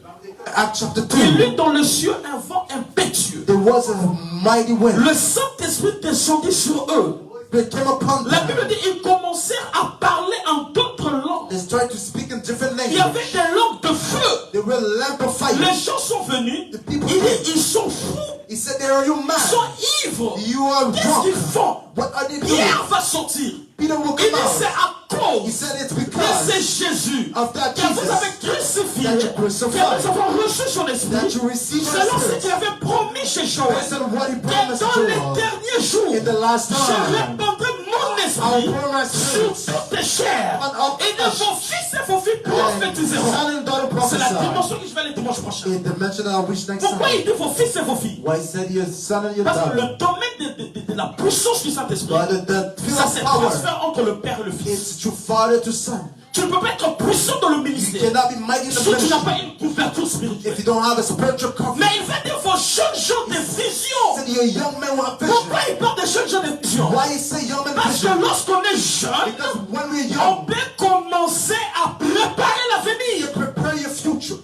Acts chapter Il 2, eut dans le ciel un vent impétueux. there was a mighty wind. Le Saint-Esprit descendit sur eux. It came upon La them. Bible dit qu'ils commencèrent à parler en d'autres langues. They started to speak in different Il y avait languages. des langues de feu. They were lamp of fire. Les gens sont venus. The people Il came. dit ils sont fous. He said, they are you Ils mad? sont ivres. You are Qu'est-ce qu'ils drunk. font? What are they doing? Pierre va sortir. Peter will Il come dit c'est out. à He cause said it's de because c'est Jésus of that que vous avez Jesus crucifié, that you que crucified, nous avons reçu son esprit, that you received selon His ce Spirit. qu'il avait promis chez Joël. Based on what he Et promised dans to les us. derniers jours, In the last je time, répandrai mon I'll esprit pour my sur spirit toutes les chairs. on all Et de flesh. vos fils et vos filles And prophétiseront. son and daughter C'est la prophesy. dimension que je vais aller dimanche prochain. In the mention that I wish next Pourquoi time. il dit vos fils et vos filles? Why he said your son and your Parce que daughter. le domaine de la puissance du Saint-Esprit, But the field ça of se power, transfère entre le Père et le Fils. it's to father to son. Tu ne peux pas être puissant dans le ministère You cannot be mighty in the si tu n'as ministry pas une couverture spirituelle. if you don't have a spiritual covering. Mais il va dire vos jeunes gens de vision. Said you're a young man with a Pourquoi vision. il parle des jeunes gens de vision? Why you say young man Parce que vision? lorsqu'on est jeune, Because when we're on young, peut commencer à préparer you l'avenir. prepare your future.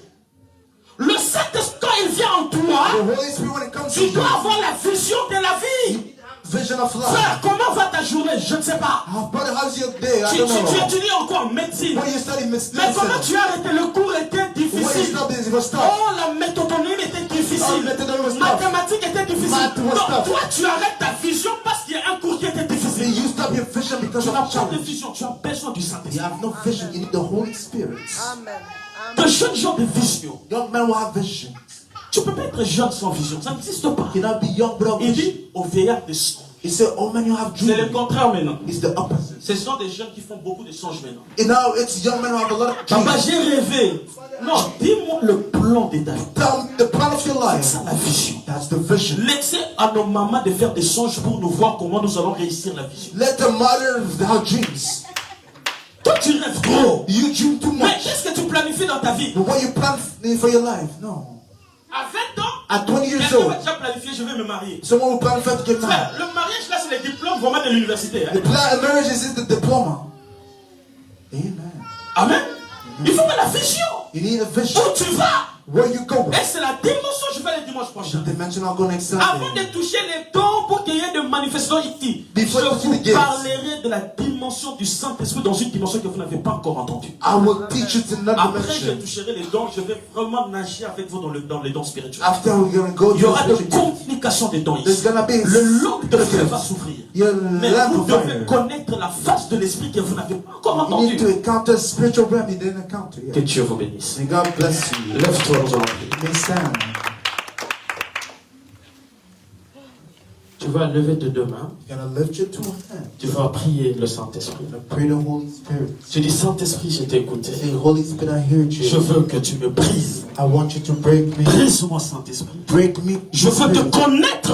Le Saint-Esprit, quand il vient en toi, The Holy Spirit, when it comes to tu you, dois avoir la vision de la vie. vision of life. Frère, comment va ta journée? Je ne sais pas. Brother, how's your day? I Tu don't know. étudies encore en médecine. When you study medicine, Mais comment tu as arrêté? Le cours était when you difficile. stop this, it was tough. Oh, la méthotonime était Oh, difficile. methodology was tough. Mathématiques était difficile. Math was Donc, tough. toi, tu arrêtes ta vision parce qu'il y a un cours qui était See, difficile. you stop your vision because Tu of n'as a pas de challenge. vision, tu as besoin du You Saint-Esprit. have no vision, you need the Holy Spirit. Amen. De jeunes gens de vision. Young men will have vision. Tu ne peux pas être jeune sans vision, ça n'existe pas. You cannot be young without Il vision. dit au vieillard des songes. He said, oh man, you have C'est le dreams. contraire maintenant. It's the opposite. Ce sont des jeunes qui font beaucoup de songes maintenant. And now it's young men who have a lot of Papa, dreams. j'ai rêvé. Non, dis-moi le plan de ta vie. Tell me the plan of your C'est life. ça la vision. That's the vision. Laissez à nos mamans de faire des songes pour nous voir comment nous allons réussir la vision. Let the mothers have dreams. Toi, tu rêves trop. You dream too Mais much. qu'est-ce que tu planifies dans ta vie? But what you plan for your life? No. À 20 ans, At 20 years quelqu'un va old, déjà planifier, je vais me marier. someone will plan for to get Frère, married. le mariage là, c'est le diplôme vraiment de l'université. The plan of marriage is the diploma. Amen. Amen. Il faut que la vision. You need a vision. Où tu vas? Where you go? Et c'est la dimension, je vais le dimanche prochain. Dimension I'll go next Avant Sunday. de toucher les dons pour qu'il y ait de manifestations ici, je Before touching vous the gifts. parlerai de la dimension du Saint-Esprit dans une dimension que vous n'avez pas encore entendue. I will teach you to another Après, je dimension. toucherai les dons, je vais vraiment nager avec vous dans les dons spirituels. After we're gonna go Il y aura to de the communication des dons There's ici. gonna be Le langue de feu va s'ouvrir. Your Mais lamp vous of devez fire. connaître la face de l'Esprit que vous n'avez pas encore You need to entendu. encounter spiritual realm you didn't encounter Que yet. Dieu vous bénisse. May God bless you. Lève-toi, nous allons prier. You may stand. Tu vas lever tes deux mains. You're gonna lift your two hands. Tu vas prier le Saint-Esprit. You're gonna pray the Holy Spirit. Tu dis, Saint-Esprit, je t'ai écouté. Say, Holy Spirit, I heard Je you. veux que tu me brises. I want you to break me. Brise-moi, Saint-Esprit. Break me. Je veux te connaître